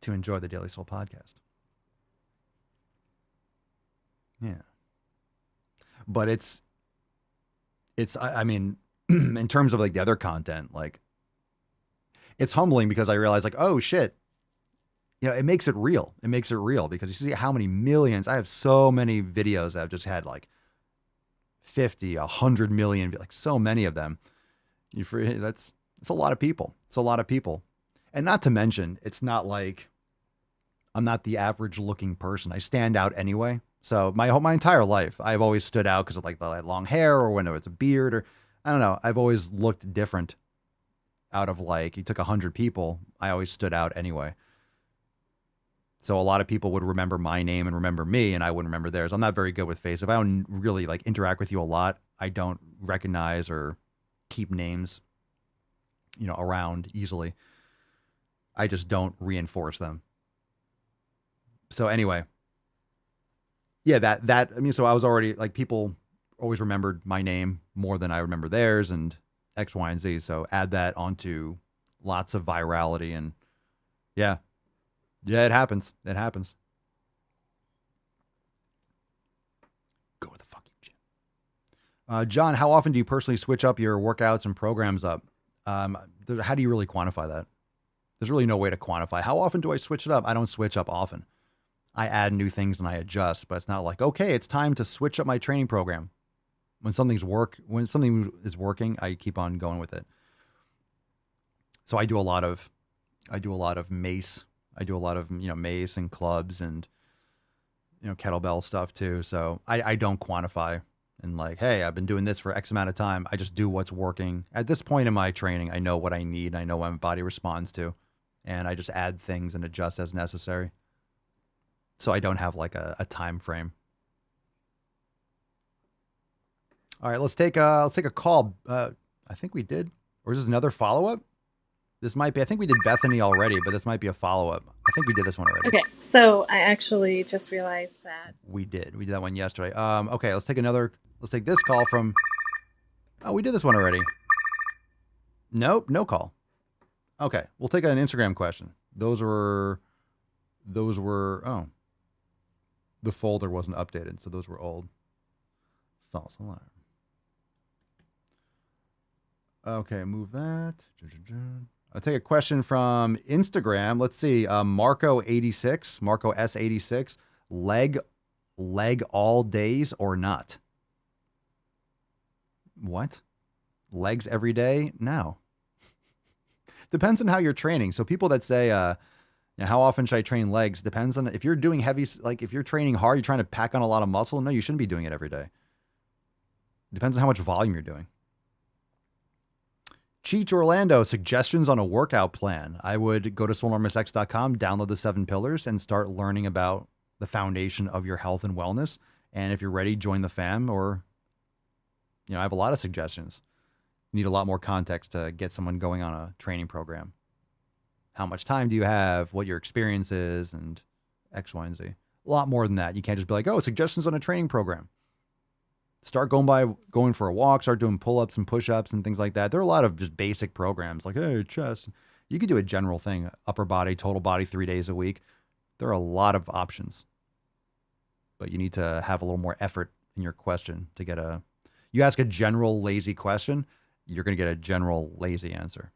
to enjoy the Daily Swole podcast. Yeah. But it's in terms of like the other content, like it's humbling because I realize like, oh shit, it makes it real. It makes it real because you see how many millions. I have so many videos that have just had like 50, 100 million, like so many of them. It's a lot of people. It's a lot of people. And not to mention, it's not like I'm not the average looking person. I stand out anyway. So my entire life, I've always stood out because of like the long hair or when it's a beard or I don't know. I've always looked different out of like, you took 100 people. I always stood out anyway. So a lot of people would remember my name and remember me and I wouldn't remember theirs. I'm not very good with face. If I don't really like interact with you a lot, I don't recognize or keep names. around easily. I just don't reinforce them. So anyway, yeah, so I was already like, people always remembered my name more than I remember theirs and X, Y, and Z. So add that onto lots of virality and yeah, it happens. It happens. Go to the fucking gym. John, how often do you personally switch up your workouts and programs up? How do you really quantify that? There's really no way to quantify. How often do I switch it up? I don't switch up often. I add new things and I adjust, but it's not like, okay, it's time to switch up my training program. When something is working, I keep on going with it. So I do a lot of mace. I do a lot of, mace and clubs and, kettlebell stuff too. So I don't quantify and like, hey, I've been doing this for X amount of time. I just do what's working. At this point in my training, I know what I need. I know what my body responds to, and I just add things and adjust as necessary. So I don't have like a time frame. All right, let's take a call. I think we did, or is this another follow-up? This might be. I think we did Bethany already, but this might be a follow-up. I think we did this one already. Okay, so I actually just realized that we did that one yesterday. Okay, let's take this call from. Oh, we did this one already. Nope, no call. Okay, we'll take an Instagram question. Those were. Oh, the folder wasn't updated, so those were old. False alarm. Okay, move that. I'll take a question from Instagram. Let's see. Marco86, Marco S86. Leg all days or not? What? Legs every day? No. Depends on how you're training. So people that say, how often should I train legs? Depends on if you're doing heavy, like if you're training hard, you're trying to pack on a lot of muscle. No, you shouldn't be doing it every day. Depends on how much volume you're doing. Cheech Orlando, suggestions on a workout plan. I would go to swolenormousx.com, download the 7 pillars, and start learning about the foundation of your health and wellness. And if you're ready, join the fam, or, I have a lot of suggestions. You need a lot more context to get someone going on a training program. How much time do you have? What your experience is, and X, Y, and Z. A lot more than that. You can't just be like, oh, suggestions on a training program. Start going for a walk, start doing pull-ups and push-ups and things like that. There are a lot of just basic programs like, hey, chest. You could do a general thing, upper body, total body, 3 days a week. There are a lot of options. But you need to have a little more effort in your question to get you ask a general lazy question, you're going to get a general lazy answer.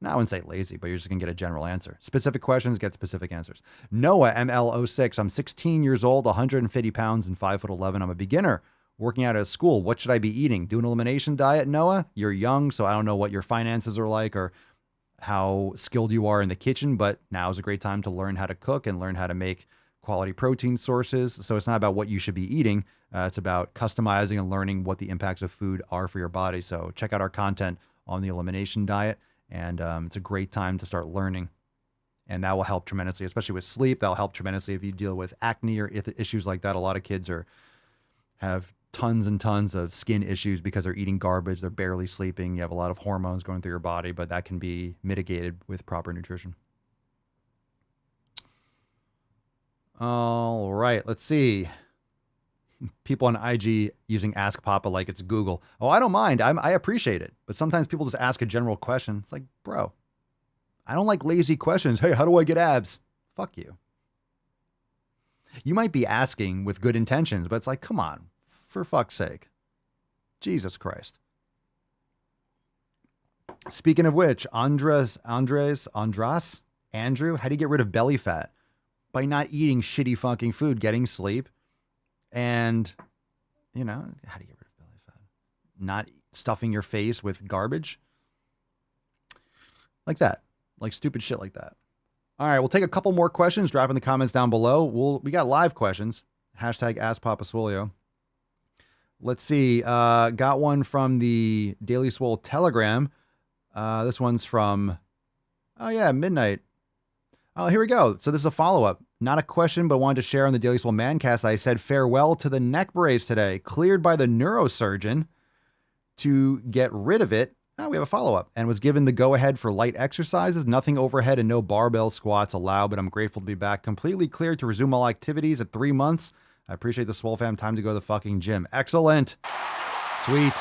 Now, I wouldn't say lazy, but you're just going to get a general answer. Specific questions, get specific answers. Noah, ML06, I'm 16 years old, 150 pounds, and 5'11". I'm a beginner working out at school. What should I be eating? Do an elimination diet, Noah? You're young, so I don't know what your finances are like or how skilled you are in the kitchen, but now is a great time to learn how to cook and learn how to make quality protein sources. So it's not about what you should be eating. It's about customizing and learning what the impacts of food are for your body. So check out our content on the elimination diet. And it's a great time to start learning. And that will help tremendously, especially with sleep. That'll help tremendously if you deal with acne or issues like that. A lot of kids have tons and tons of skin issues because they're eating garbage. They're barely sleeping. You have a lot of hormones going through your body, but that can be mitigated with proper nutrition. All right, let's see. People on IG using Ask Papa like it's Google. Oh, I don't mind. I appreciate it. But sometimes people just ask a general question. It's like, bro, I don't like lazy questions. Hey, how do I get abs? Fuck you. You might be asking with good intentions, but it's like, come on, for fuck's sake. Jesus Christ. Speaking of which, Andrew, how do you get rid of belly fat? By not eating shitty fucking food, getting sleep, and, how do you get rid of belly fat? Not stuffing your face with garbage. Like that. Like stupid shit like that. All right, we'll take a couple more questions. Drop in the comments down below. We got live questions. Hashtag AskPapaSwolio. Let's see. Got one from the Daily Swole Telegram. This one's from, Midnight. Oh, here we go. So this is a follow-up. Not a question, but wanted to share on the Daily Swole Mancast. I said farewell to the neck brace today. Cleared by the neurosurgeon to get rid of it. We have a follow-up. And was given the go-ahead for light exercises, nothing overhead and no barbell squats allowed, but I'm grateful to be back completely cleared to resume all activities at 3 months. I appreciate the Swole fam. Time to go to the fucking gym. Excellent. Sweet.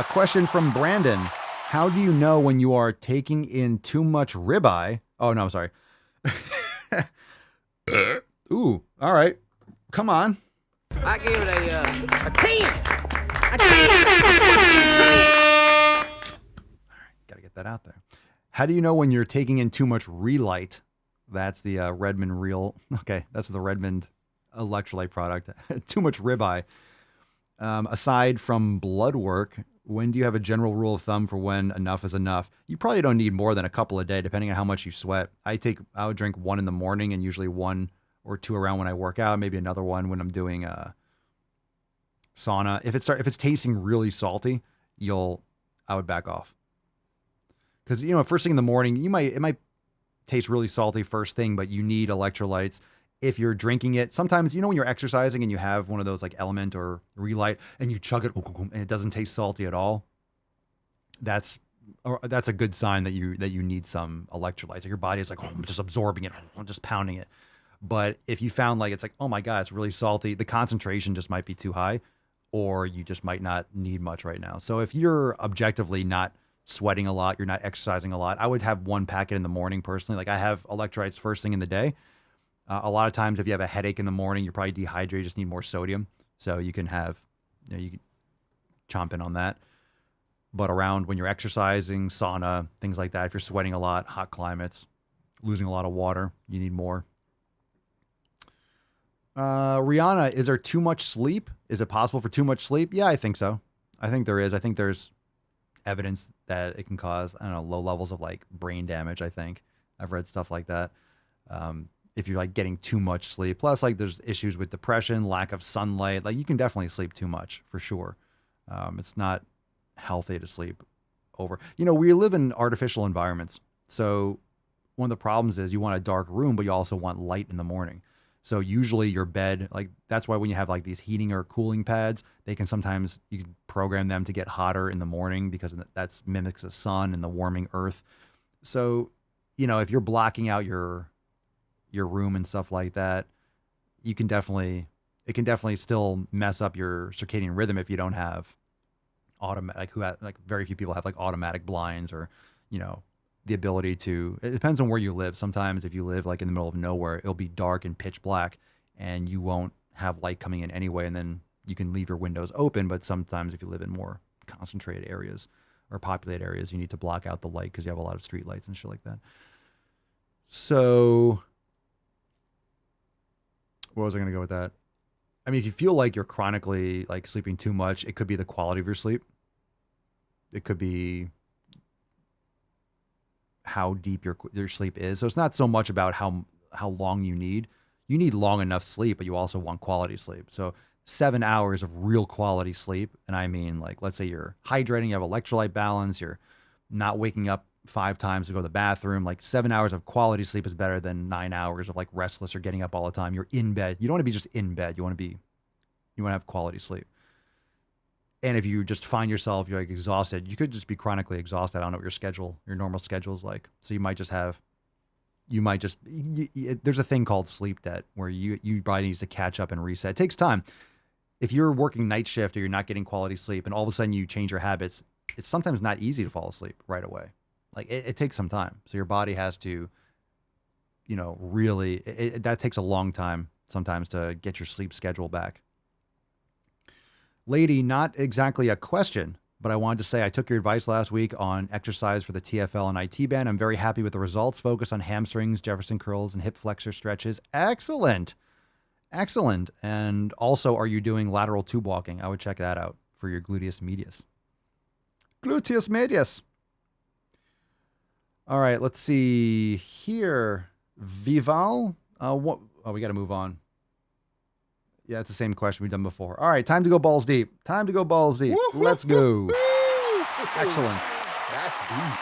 Question from Brandon. How do you know when you are taking in too much ribeye? Oh, no, I'm sorry. Ooh, all right. Come on. I give it a 10. Gotta get that out there. How do you know when you're taking in too much Relight? That's the Redmond Real. Okay, that's the Redmond electrolyte product. Too much ribeye. Aside from blood work, when do you have a general rule of thumb for when enough is enough? You probably don't need more than a couple a day, depending on how much you sweat. I would drink 1 in the morning and usually 1 or 2 around when I work out. Maybe another one when I'm doing sauna. If it's tasting really salty, I would back off. Because first thing in the morning, it might taste really salty first thing, but you need electrolytes. If you're drinking it, sometimes when you're exercising and you have one of those like Element or Relight and you chug it and it doesn't taste salty at all, that's a good sign that you need some electrolytes. Like your body is like, I'm just absorbing it, I'm just pounding it. But if you found like it's like, oh my God, it's really salty, the concentration just might be too high, or you just might not need much right now. So if you're objectively not sweating a lot, you're not exercising a lot, I would have 1 packet in the morning personally. Like I have electrolytes first thing in the day. A lot of times if you have a headache in the morning, you're probably dehydrated, just need more sodium. So you can have, you can chomp in on that. But around when you're exercising, sauna, things like that, if you're sweating a lot, hot climates, losing a lot of water, you need more. Rihanna, is there too much sleep? Is it possible for too much sleep? Yeah, I think so. I think there is. I think there's evidence that it can cause, low levels of like brain damage. I think I've read stuff like that. If you're like getting too much sleep, plus like there's issues with depression, lack of sunlight, like you can definitely sleep too much for sure. It's not healthy to sleep over. We live in artificial environments. So one of the problems is you want a dark room, but you also want light in the morning. So usually your bed, like that's why when you have like these heating or cooling pads, you can program them to get hotter in the morning because that's mimics the sun and the warming earth. So, if you're blocking out your room and stuff like that, it can definitely still mess up your circadian rhythm if you don't have very few people have like automatic blinds or, the ability to, it depends on where you live. Sometimes if you live like in the middle of nowhere, it'll be dark and pitch black and you won't have light coming in anyway. And then you can leave your windows open. But sometimes if you live in more concentrated areas or populated areas, you need to block out the light because you have a lot of street lights and shit like that. So where was I going to go with that? I mean, if you feel like you're chronically like sleeping too much, it could be the quality of your sleep. It could be how deep your sleep is. So it's not so much about how long you need. You need long enough sleep, but you also want quality sleep. So 7 hours of real quality sleep. And I mean, like, let's say you're hydrating, you have electrolyte balance, you're not waking up 5 times to go to the bathroom. Like 7 hours of quality sleep is better than 9 hours of like restless or getting up all the time. You're in bed. You don't want to be just in bed. You want to have quality sleep. And if you just find yourself, you're like exhausted, you could just be chronically exhausted. I don't know what your normal schedule is like. So there's a thing called sleep debt where your body needs to catch up and reset. It takes time. If you're working night shift or you're not getting quality sleep and all of a sudden you change your habits, it's sometimes not easy to fall asleep right away. Like it takes some time. So your body has to, really, that takes a long time sometimes to get your sleep schedule back. Lady, not exactly a question, but I wanted to say I took your advice last week on exercise for the TFL and IT band. I'm very happy with the results. Focus on hamstrings, Jefferson curls, and hip flexor stretches. Excellent. Excellent. And also, are you doing lateral tube walking? I would check that out for your gluteus medius. Gluteus medius. All right, let's see here. Vival. We got to move on. Yeah, it's the same question we've done before. All right, time to go balls deep. Let's go. Excellent. That's deep.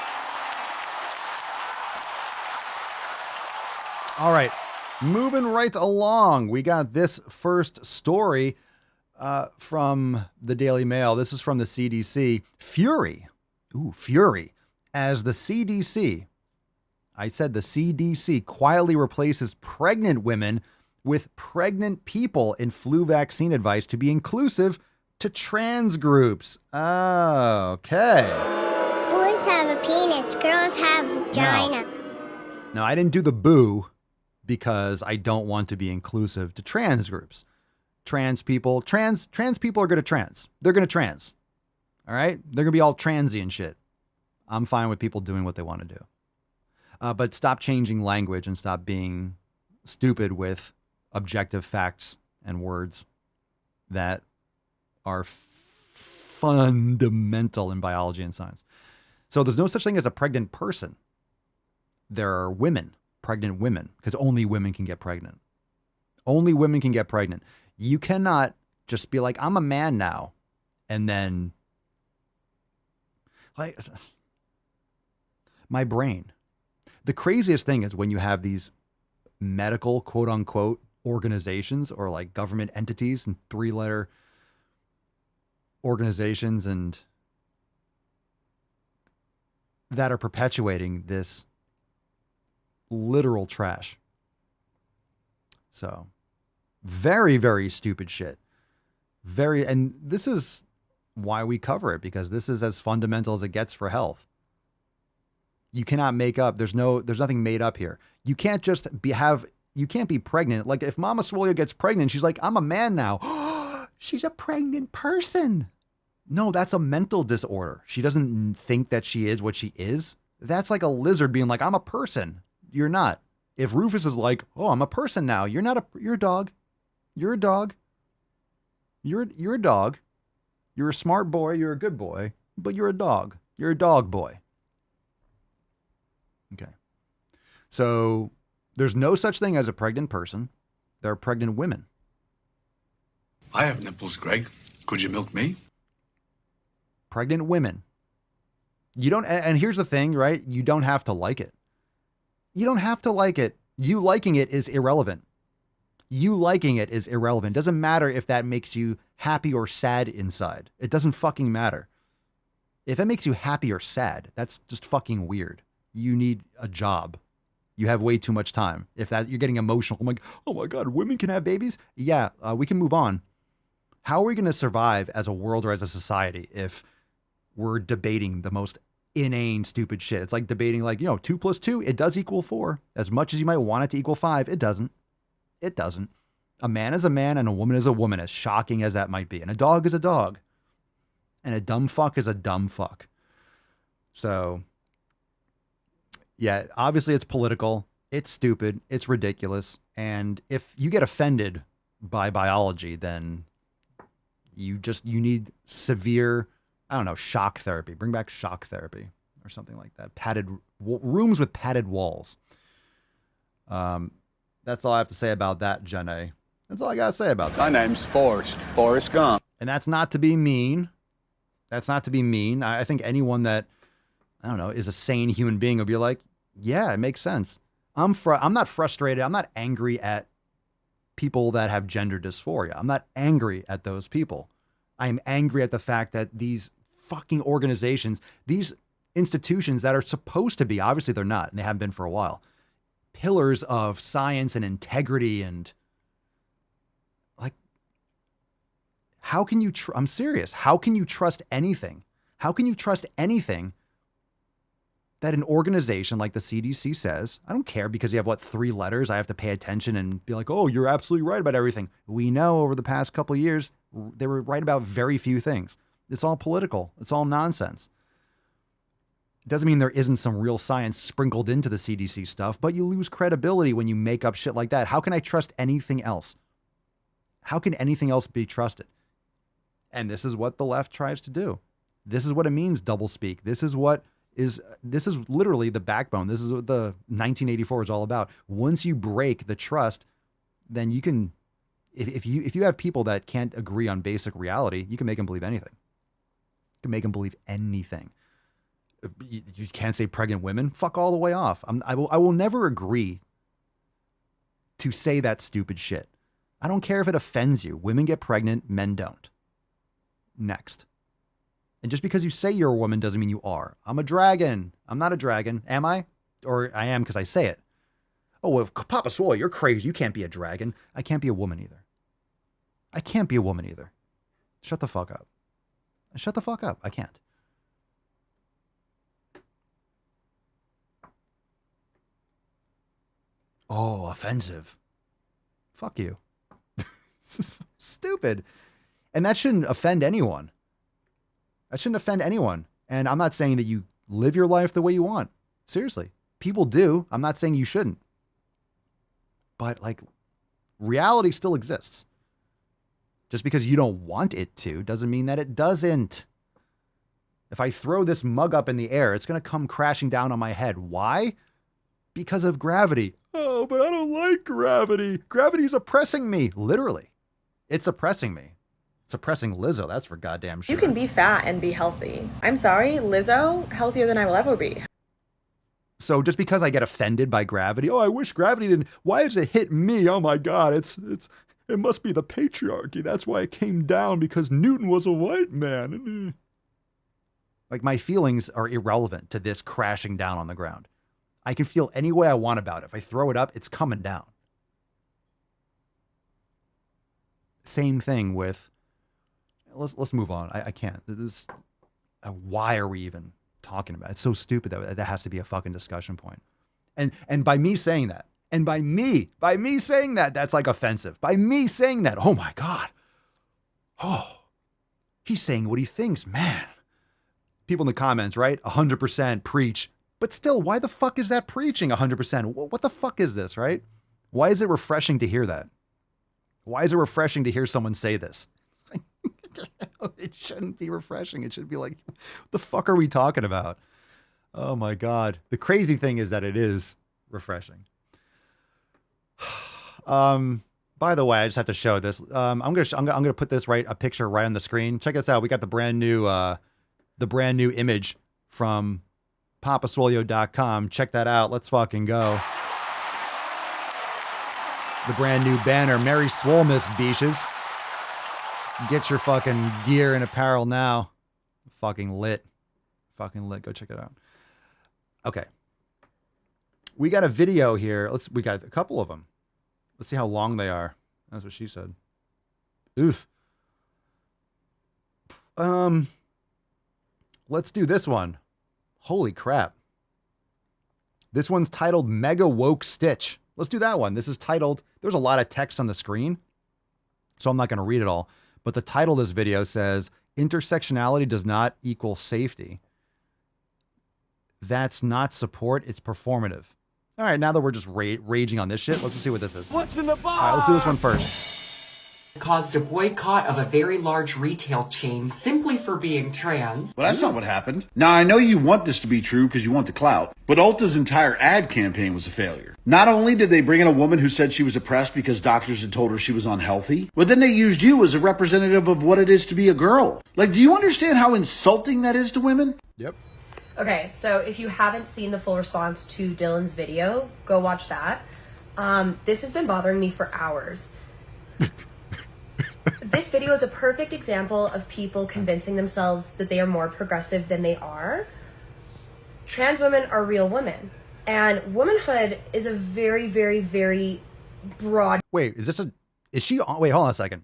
All right, moving right along. We got this first story. from the Daily Mail. This is from the CDC. Fury. Fury. As the CDC, I said the CDC quietly replaces pregnant women with pregnant people in flu vaccine advice to be inclusive to trans groups. Okay. Boys have a penis, girls have a vagina. Now, I didn't do the boo because I don't want to be inclusive to trans groups. Trans people are going to trans. They're going to trans. All right? They're going to be all transy and shit. I'm fine with people doing what they want to do. But stop changing language and stop being stupid with objective facts and words that are fundamental in biology and science. So there's no such thing as a pregnant person. There are women, pregnant women, because only women can get pregnant. Only women can get pregnant. You cannot just be like, I'm a man now. And then, like, my brain. The craziest thing is when you have these medical, quote unquote, organizations or like government entities and 3-letter organizations and that are perpetuating this literal trash. So very, very stupid shit. And this is why we cover it, because this is as fundamental as it gets for health. You cannot make up. There's nothing made up here. You can't just you can't be pregnant. Like if Mama Swole gets pregnant, she's like, I'm a man now. She's a pregnant person. No, that's a mental disorder. She doesn't think that she is what she is. That's like a lizard being like, I'm a person. You're not. If Rufus is like, oh, I'm a person now. You're not you're a dog. You're a dog. You're a dog. You're a smart boy. You're a good boy, but you're a dog. You're a dog boy. Okay. So there's no such thing as a pregnant person. There are pregnant women. I have nipples, Greg. Could you milk me? Pregnant women. You don't, and here's the thing, right? You don't have to like it. You don't have to like it. You liking it is irrelevant. You liking it is irrelevant. Doesn't matter if that makes you happy or sad inside. It doesn't fucking matter. If it makes you happy or sad, that's just fucking weird. You need a job. You have way too much time. If that you're getting emotional, I'm like, oh my God, women can have babies? Yeah, we can move on. How are we going to survive as a world or as a society if we're debating the most inane, stupid shit? It's like debating 2 + 2, it does equal 4. As much as you might want it to equal 5, it doesn't. It doesn't. A man is a man and a woman is a woman, as shocking as that might be. And a dog is a dog. And a dumb fuck is a dumb fuck. So, yeah, obviously it's political. It's stupid. It's ridiculous. And if you get offended by biology, then you need severe, shock therapy. Bring back shock therapy or something like that. Rooms with padded walls. That's all I have to say about that, Jenna. That's all I got to say about that. My name's Forrest Gump. And that's not to be mean. That's not to be mean. I think anyone that, is a sane human being will be like, yeah, it makes sense. I'm not frustrated. I'm not angry at people that have gender dysphoria. I'm not angry at those people. I am angry at the fact that these fucking organizations, these institutions that are supposed to be, obviously they're not, and they haven't been for a while, pillars of science and integrity and how can you, I'm serious. How can you trust anything? How can you trust anything that an organization like the CDC says? I don't care because you have 3 letters. I have to pay attention and be like, oh, you're absolutely right about everything. We know over the past couple of years, they were right about very few things. It's all political. It's all nonsense. It doesn't mean there isn't some real science sprinkled into the CDC stuff, but you lose credibility when you make up shit like that. How can I trust anything else? How can anything else be trusted? And this is what the left tries to do. This is what it means, doublespeak. This is literally the backbone. This is what the 1984 is all about. Once you break the trust, then you can, if you have people that can't agree on basic reality, you can make them believe anything. You can make them believe anything. You can't say pregnant women. Fuck all the way off. I will never agree to say that stupid shit. I don't care if it offends you. Women get pregnant, men don't. Next. And just because you say you're a woman doesn't mean you are. I'm a dragon. I'm not a dragon. Am I? Or I am because I say it. Oh, well, Papa Swole, you're crazy. You can't be a dragon. I can't be a woman either. I can't be a woman either. Shut the fuck up. Shut the fuck up. I can't. Oh, offensive. Fuck you. This is stupid. And that shouldn't offend anyone. That shouldn't offend anyone. And I'm not saying that you live your life the way you want. Seriously. People do. I'm not saying you shouldn't. But like, reality still exists. Just because you don't want it to doesn't mean that it doesn't. If I throw this mug up in the air, it's going to come crashing down on my head. Why? Because of gravity. Oh, but I don't like gravity. Gravity's oppressing me. Literally. It's oppressing me. It's oppressing Lizzo. That's for goddamn sure. You can be fat and be healthy. I'm sorry, Lizzo, healthier than I will ever be. So just because I get offended by gravity, oh, I wish gravity didn't. Why does it hit me? Oh my God, it must be the patriarchy. That's why it came down, because Newton was a white man. Like, my feelings are irrelevant to this crashing down on the ground. I can feel any way I want about it. If I throw it up, it's coming down. Same thing with, let's move on. I can't. Why are we even talking about it? It's so stupid that has to be a fucking discussion point. And by me saying that, and by me saying that, that's like offensive. By me saying that, oh my God. Oh, he's saying what he thinks, man. People in the comments, right? 100% preach. But still, why the fuck is that preaching 100%? What the fuck is this, right? Why is it refreshing to hear that? Why is it refreshing to hear someone say this? It shouldn't be refreshing. It should be like, what the fuck are we talking about? Oh my God. The crazy thing is that it is refreshing. By the way, I just have to show this. I'm gonna put this a picture right on the screen. Check this out. We got the brand new image from papaswolio.com. Check that out. Let's fucking go. The brand new banner. Merry Swole, Miss Beaches. Get your fucking gear and apparel now. Fucking lit. Fucking lit. Go check it out. Okay. We got a video here. We got a couple of them. Let's see how long they are. That's what she said. Oof. Let's do this one. Holy crap. This one's titled Mega Woke Stitch. Let's do that one. This is titled, there's a lot of text on the screen, so I'm not going to read it all. But the title of this video says, intersectionality does not equal safety. That's not support, it's performative. All right, now that we're just raging on this shit, let's just see what this is. What's in the box? All right, let's do this one first. Caused a boycott of a very large retail chain simply for being trans. Well, that's not what happened. Now, I know you want this to be true because you want the clout, but Ulta's entire ad campaign was a failure. Not only did they bring in a woman who said she was oppressed because doctors had told her she was unhealthy, but then they used you as a representative of what it is to be a girl. Like, do you understand how insulting that is to women? Yep. Okay, so if you haven't seen the full response to Dylan's video, go watch that. This has been bothering me for hours. This video is a perfect example of people convincing themselves that they are more progressive than they are. Trans women are real women. And womanhood is a very, very, very broad... Wait, is she on... Wait, hold on a second.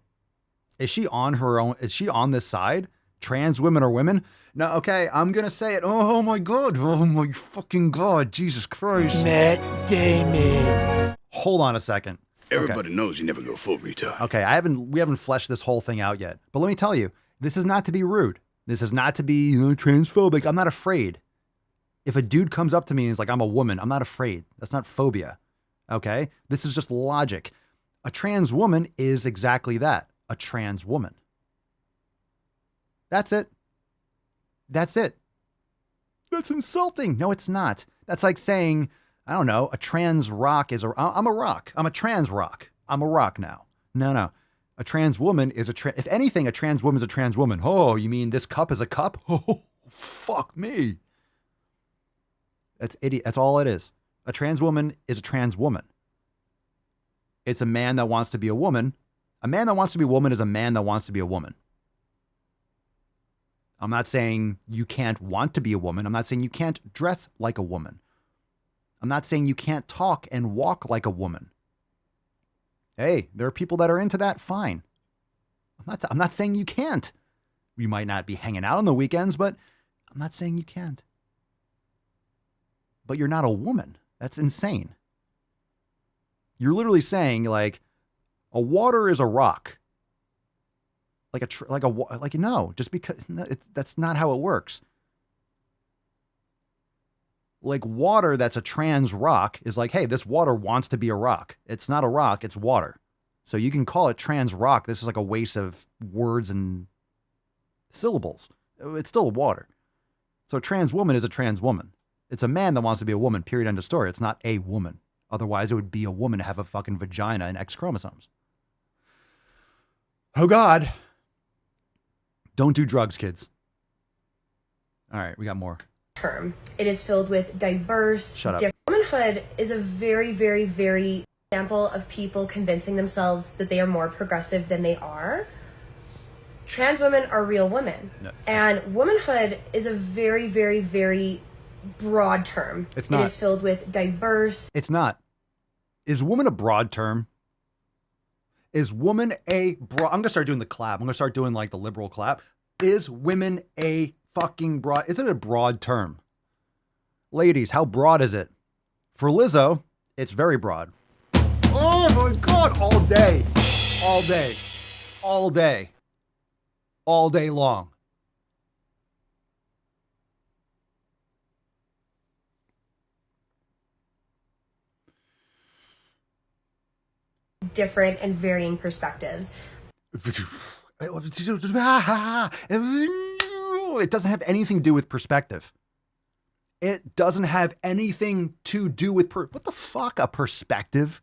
Is she on her own... Is she on this side? Trans women are women? No, okay, I'm gonna say it. Oh my God. Oh my fucking God. Jesus Christ. Matt Damon. Hold on a second. Everybody knows you never go full retard. Okay, we haven't fleshed this whole thing out yet. But let me tell you, this is not to be rude. This is not to be transphobic. I'm not afraid. If a dude comes up to me and is like, I'm a woman, I'm not afraid. That's not phobia. Okay? This is just logic. A trans woman is exactly that. A trans woman. That's it. That's it. That's insulting. No, it's not. That's like saying, I don't know, a trans rock is I'm a rock. I'm a trans rock. I'm a rock now. No. A trans woman is if anything, a trans woman is a trans woman. Oh, you mean this cup is a cup? Oh, fuck me. That's idiot. That's all it is. A trans woman is a trans woman. It's a man that wants to be a woman A man that wants to be a woman is a man that wants to be a woman. I'm not saying you can't want to be a woman. I'm not saying you can't dress like a woman. I'm not saying you can't talk and walk like a woman. Hey, there are people that are into that. Fine. I'm not saying you can't. You might not be hanging out on the weekends, but I'm not saying you can't. But you're not a woman. That's insane. You're literally saying like a water is a rock. No, just because that's not how it works. Like water that's a trans rock is like, hey, this water wants to be a rock. It's not a rock, it's water. So you can call it trans rock. This is like a waste of words and syllables. It's still water. So trans woman is a trans woman. It's a man that wants to be a woman, period, end of story. It's not a woman. Otherwise, it would be a woman to have a fucking vagina and X chromosomes. Oh, God. Don't do drugs, kids. All right, we got more. Term. It is filled with diverse, different. Womanhood is a very, very, very example of people convincing themselves that they are more progressive than they are. Trans women are real women. No. And womanhood is a very, very, very broad term. It's not. It is filled with diverse. It's not. Is woman a broad term? Is woman a broad? I'm going to start doing the clap. I'm going to start doing like the liberal clap. Is women a fucking broad? Is it a broad term? Ladies, how broad is it? For Lizzo, it's very broad. Oh my God, all day. All day. All day. All day long. Different and varying perspectives. It doesn't have anything to do with perspective. It doesn't have anything to do with what the fuck, a perspective?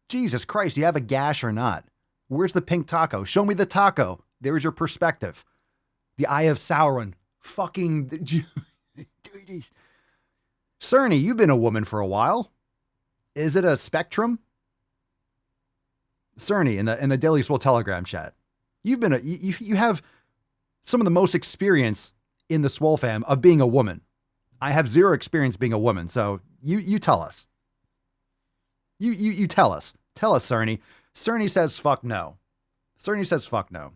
Jesus Christ, you have a gash or not? Where's the pink taco? Show me the taco. There's your perspective. The Eye of Sauron. Fucking Cerny, you've been a woman for a while. Is it a spectrum? Cerny in the Daily Swole Telegram chat. You've been you have some of the most experience in the Swole fam of being a woman. I have zero experience being a woman, so you tell us. You tell us. Tell us, Cerny. Cerny says fuck no. Cerny says fuck no.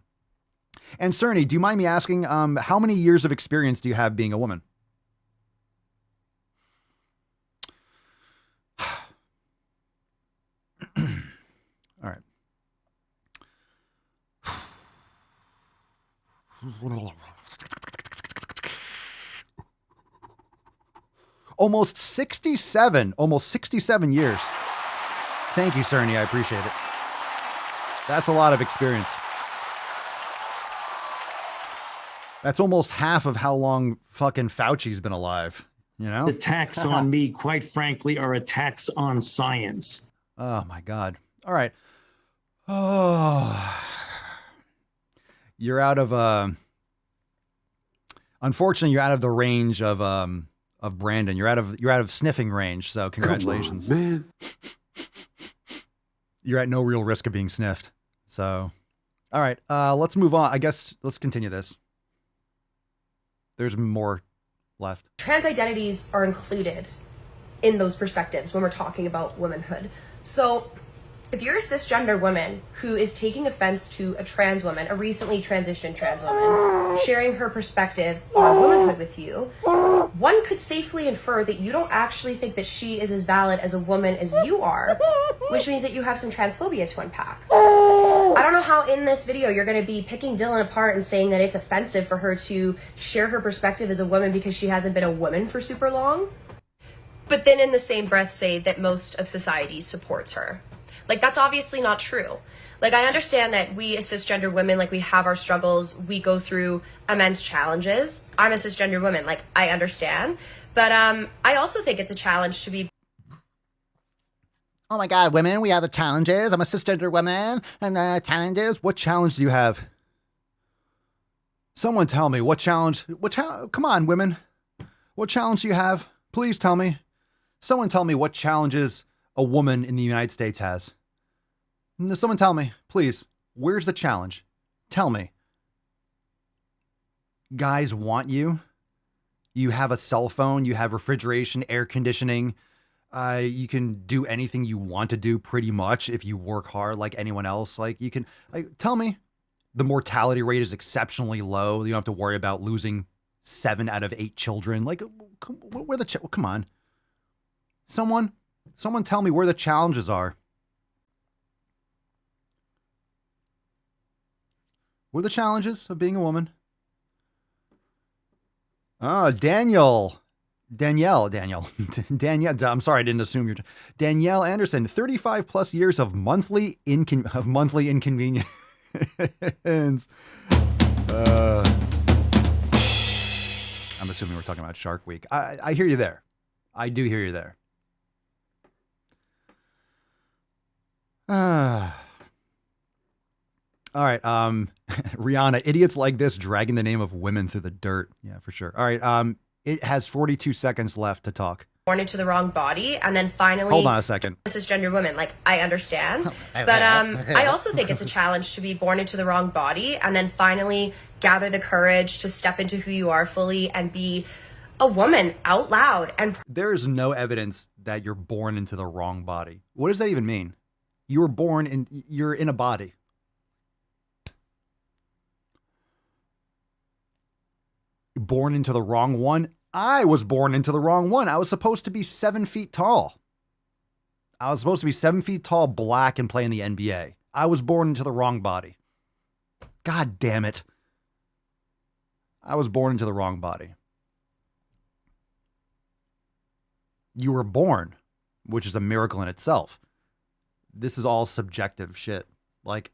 And Cerny, do you mind me asking, how many years of experience do you have being a woman? All right. Almost 67 years. Thank you, Cerny. I appreciate it. That's a lot of experience. That's almost half of how long fucking Fauci's been alive, you know? Attacks on me, quite frankly, are attacks on science. Oh, my God. All right. Oh. You're out of, unfortunately, you're out of the range of Brandon. You're out of sniffing range, so congratulations. Come on, man. You're at no real risk of being sniffed. So, all right, let's move on. I guess let's continue this. There's more left. Trans identities are included in those perspectives when we're talking about womanhood. So if you're a cisgender woman who is taking offense to a trans woman, a recently transitioned trans woman, sharing her perspective on womanhood with you, one could safely infer that you don't actually think that she is as valid as a woman as you are, which means that you have some transphobia to unpack. I don't know how in this video you're going to be picking Dylan apart and saying that it's offensive for her to share her perspective as a woman because she hasn't been a woman for super long, but then in the same breath say that most of society supports her. Like, that's obviously not true. Like, I understand that we as cisgender women, like, we have our struggles. We go through immense challenges. I'm a cisgender woman. Like, I understand. But I also think it's a challenge to be... Oh, my God, women, we have the challenges. I'm a cisgender woman. And the challenges. What challenge do you have? Someone tell me. What challenge? Come on, women. What challenge do you have? Please tell me. Someone tell me what challenges a woman in the United States has. Someone tell me, please, where's the challenge? Tell me. Guys want you. You have a cell phone. You have refrigeration, air conditioning. You can do anything you want to do pretty much if you work hard like anyone else. Like you can, tell me the mortality rate is exceptionally low. You don't have to worry about losing 7 out of 8 children. Like come on. Someone tell me where the challenges are. What are the challenges of being a woman? Oh, Danielle. I'm sorry, I didn't assume you're Danielle Anderson. 35 plus years of monthly inconvenience. I'm assuming we're talking about Shark Week. I hear you there. I do hear you there. All right. Rihanna, idiots like this dragging the name of women through the dirt. Yeah, for sure. All right. It has 42 seconds left to talk. Born into the wrong body, and then finally, hold on a second. Cisgender women, like, I understand, but I also think it's a challenge to be born into the wrong body, and then finally gather the courage to step into who you are fully and be a woman out loud. And there is no evidence that you're born into the wrong body. What does that even mean? You were born in, you're in a body. Born into the wrong one. I was born into the wrong one. I was supposed to be 7 feet tall. I was supposed to be 7 feet tall, black, and play in the NBA. I was born into the wrong body. God damn it. I was born into the wrong body. You were born, which is a miracle in itself. This is all subjective shit. Like,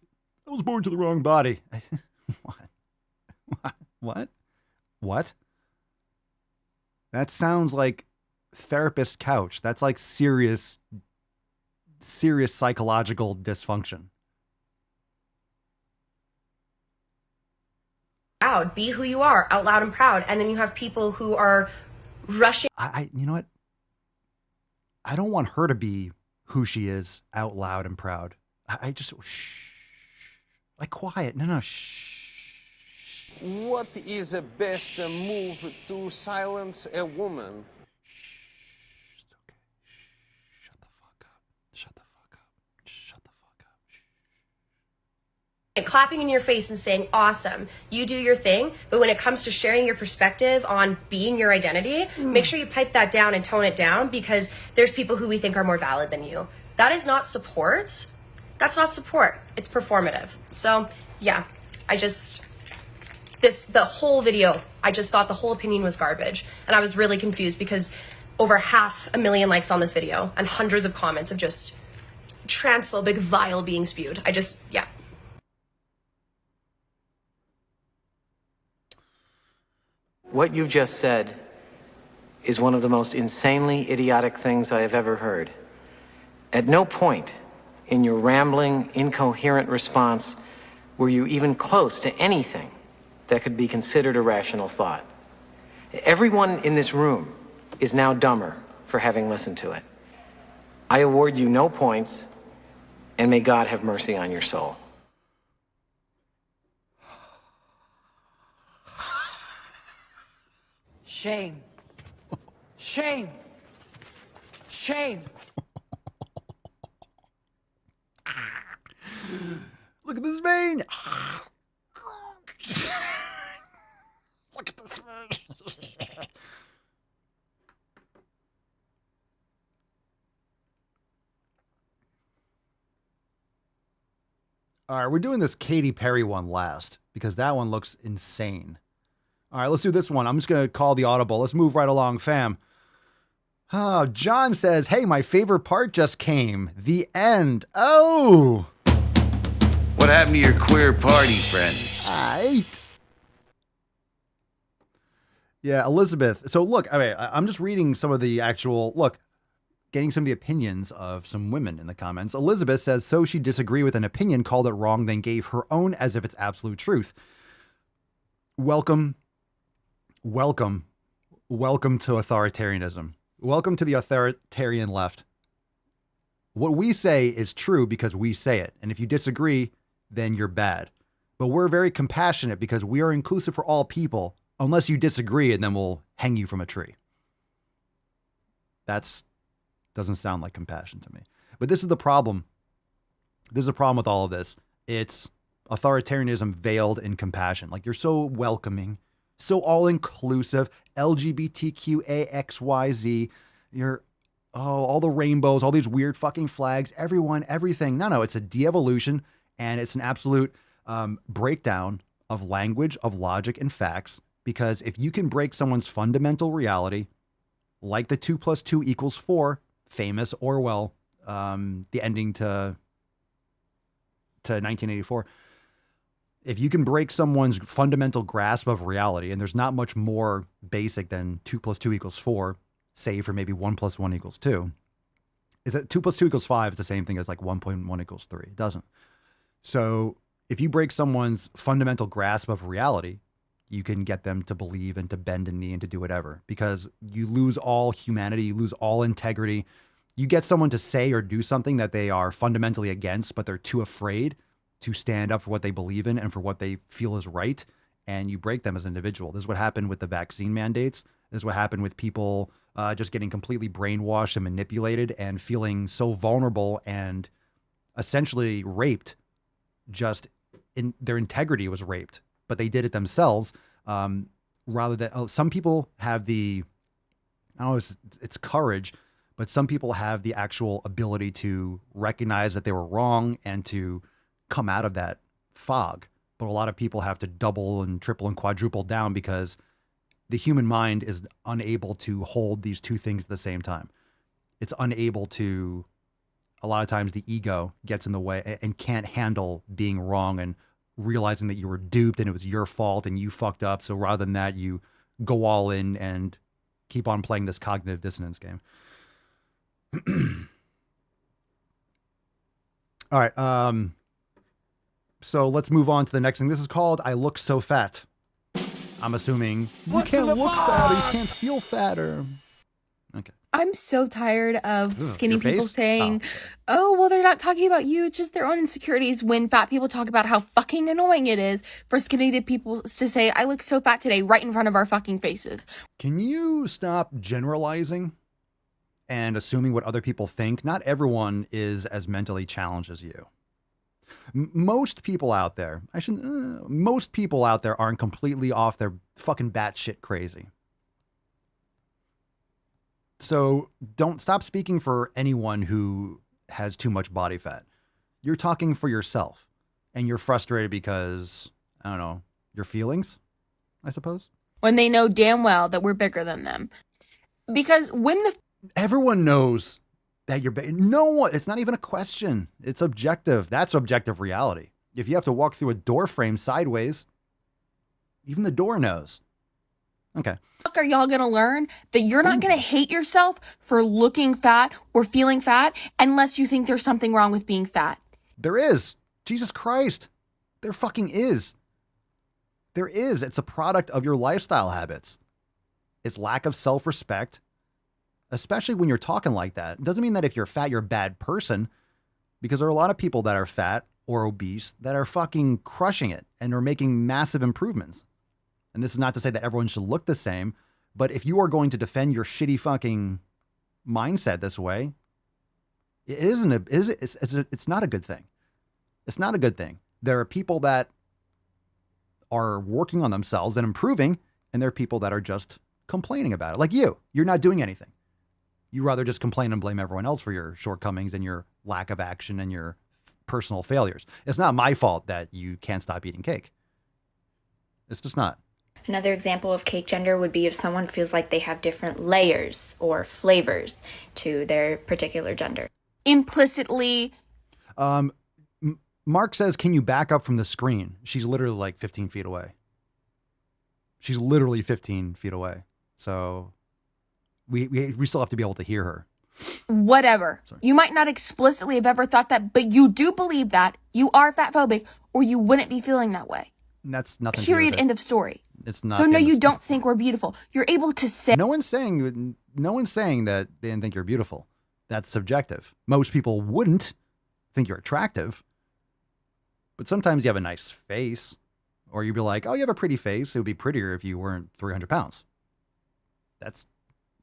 I was born to the wrong body. What? That sounds like therapist couch. That's like serious psychological dysfunction. Loud, be who you are, out loud and proud. And then you have people who are rushing. You know what? I don't want her to be who she is, out loud and proud. I just, shh. Like quiet. No, shh. What is the best move to silence a woman? Shh, it's okay. Shh. Shut the fuck up. Shut the fuck up. Shut the fuck up. Shh. And clapping in your face and saying, awesome, you do your thing. But when it comes to sharing your perspective on being your identity, make sure you pipe that down and tone it down, because there's people who we think are more valid than you. That is not support. That's not support. It's performative. So yeah, the whole video, I just thought the whole opinion was garbage. And I was really confused because over 500,000 likes on this video and hundreds of comments of just transphobic vile being spewed. Yeah. What you just said is one of the most insanely idiotic things I have ever heard. At no point in your rambling, incoherent response were you even close to anything that could be considered a rational thought. Everyone in this room is now dumber for having listened to it. I award you no points, and may God have mercy on your soul. Shame. Shame. Shame. Look at this vein. Look at this vein. All right, we're doing this Katy Perry one last because that one looks insane. All right, let's do this one. I'm just going to call the audible. Let's move right along, fam. Oh, John says, hey, my favorite part just came. The end. Oh. What happened to your queer party friends? Right. Yeah, Elizabeth. So look, I'm just reading some of the getting some of the opinions of some women in the comments. Elizabeth says, so she disagreed with an opinion, called it wrong, then gave her own as if it's absolute truth. Welcome to authoritarianism. Welcome to the authoritarian left. What we say is true because we say it. And if you disagree, then you're bad. But we're very compassionate because we are inclusive for all people, unless you disagree, and then we'll hang you from a tree. Doesn't sound like compassion to me. But this is the problem. This is a problem with all of this. It's authoritarianism veiled in compassion. Like, you're so welcoming, so all-inclusive, LGBTQAXYZ. You're, all the rainbows, all these weird fucking flags, everyone, everything. No, it's a de-evolution, and it's an absolute breakdown of language, of logic, and facts. Because if you can break someone's fundamental reality, like the 2 + 2 = 4, famous Orwell, the ending to 1984. If you can break someone's fundamental grasp of reality, and there's not much more basic than 2 + 2 = 4, save for maybe 1 + 1 = 2. Is that 2 + 2 = 5? It's the same thing as like 1.1 = 3. It doesn't. So if you break someone's fundamental grasp of reality, you can get them to believe and to bend a knee and to do whatever, because you lose all humanity, you lose all integrity. You get someone to say or do something that they are fundamentally against, but they're too afraid to stand up for what they believe in and for what they feel is right, and you break them as an individual. This is what happened with the vaccine mandates. This is what happened with people just getting completely brainwashed and manipulated and feeling so vulnerable and essentially raped. Just in their integrity was raped, but they did it themselves. Rather than some people have the, I don't know, it's courage, but some people have the actual ability to recognize that they were wrong and to come out of that fog. But a lot of people have to double and triple and quadruple down because the human mind is unable to hold these two things at the same time. It's unable to, a lot of times the ego gets in the way and can't handle being wrong and realizing that you were duped and it was your fault and you fucked up. So rather than that, you go all in and keep on playing this cognitive dissonance game. All right. So let's move on to the next thing. This is called I Look So Fat. I'm assuming you can't look fatter, you can't feel fatter. Okay. I'm so tired of skinny your people face? saying, oh, well, they're not talking about you. It's just their own insecurities, when fat people talk about how fucking annoying it is for skinny people to say, I look so fat today, right in front of our fucking faces. Can you stop generalizing and assuming what other people think? Not everyone is as mentally challenged as you. Most people out there, most people out there aren't completely off their fucking batshit crazy. So don't stop speaking for anyone who has too much body fat. You're talking for yourself, and you're frustrated because, I don't know, your feelings, I suppose. When they know damn well that we're bigger than them. Because when everyone knows that you're big. No one, it's not even a question. It's objective. That's objective reality. If you have to walk through a door frame sideways, even the door knows. Okay. Fuck are y'all gonna learn that you're not gonna hate yourself for looking fat or feeling fat unless you think there's something wrong with being fat? There is. Jesus Christ. There fucking is. There is. It's a product of your lifestyle habits. It's lack of self-respect, especially when you're talking like that. It doesn't mean that if you're fat, you're a bad person, because there are a lot of people that are fat or obese that are fucking crushing it and are making massive improvements. And this is not to say that everyone should look the same, but if you are going to defend your shitty fucking mindset this way, it's not a good thing. It's not a good thing. There are people that are working on themselves and improving, and there are people that are just complaining about it. Like you. You're not doing anything. You rather just complain and blame everyone else for your shortcomings and your lack of action and your personal failures. It's not my fault that you can't stop eating cake. It's just not. Another example of cake gender would be if someone feels like they have different layers or flavors to their particular gender. Implicitly. Mark says, can you back up from the screen? She's literally like 15 feet away. She's literally 15 feet away. So we still have to be able to hear her. Whatever. Sorry. You might not explicitly have ever thought that, but you do believe that. You are fat phobic, or you wouldn't be feeling that way. And that's nothing. Period. End of story. It's not. So no, you don't think we're beautiful. You're able to say. No one's saying that they didn't think you're beautiful. That's subjective. Most people wouldn't think you're attractive, but sometimes you have a nice face, or you'd be like, oh, you have a pretty face. It would be prettier if you weren't 300 pounds. That's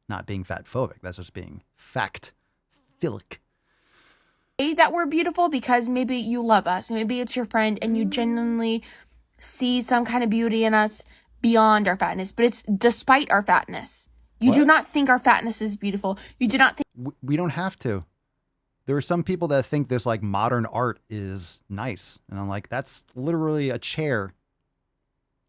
not being fat phobic. That's just being fact-philic. That we're beautiful because maybe you love us, and maybe it's your friend, and you genuinely see some kind of beauty in us beyond our fatness, but it's despite our fatness. You do not think our fatness is beautiful. You do not think... We don't have to. There are some people that think this like modern art is nice. And I'm like, that's literally a chair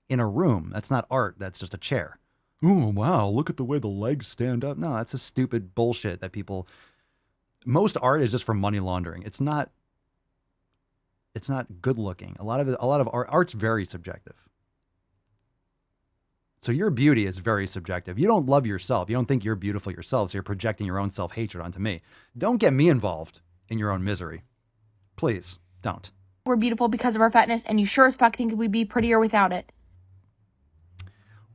in a room. That's not art. That's just a chair. Oh, wow. Look at the way the legs stand up. No, that's a stupid bullshit that people... Most art is just for money laundering. It's not good looking. A lot of art's very subjective. So your beauty is very subjective. You don't love yourself. You don't think you're beautiful yourself, so you're projecting your own self-hatred onto me. Don't get me involved in your own misery. Please, don't. We're beautiful because of our fatness, and you sure as fuck think we'd be prettier without it.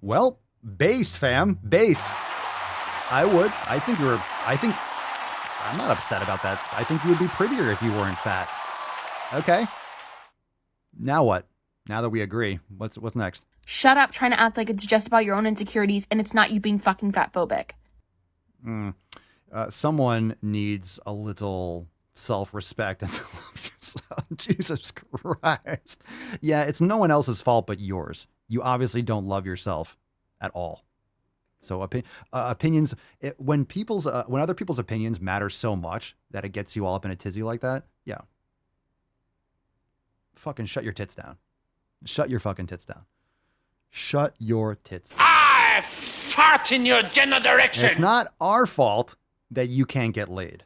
Well, based, fam. Based. I would. I'm not upset about that. I think you would be prettier if you weren't fat. Okay. Now what? Now that we agree, what's next? Shut up trying to act like it's just about your own insecurities and it's not you being fucking fat phobic. Someone needs a little self-respect and to love yourself. Jesus Christ. Yeah, it's no one else's fault but yours. You obviously don't love yourself at all. So opinions, when other people's opinions matter so much that it gets you all up in a tizzy like that, yeah. Fucking shut your tits down. Shut your fucking tits down. Shut your tits down. I fart in your general direction. It's not our fault that you can't get laid.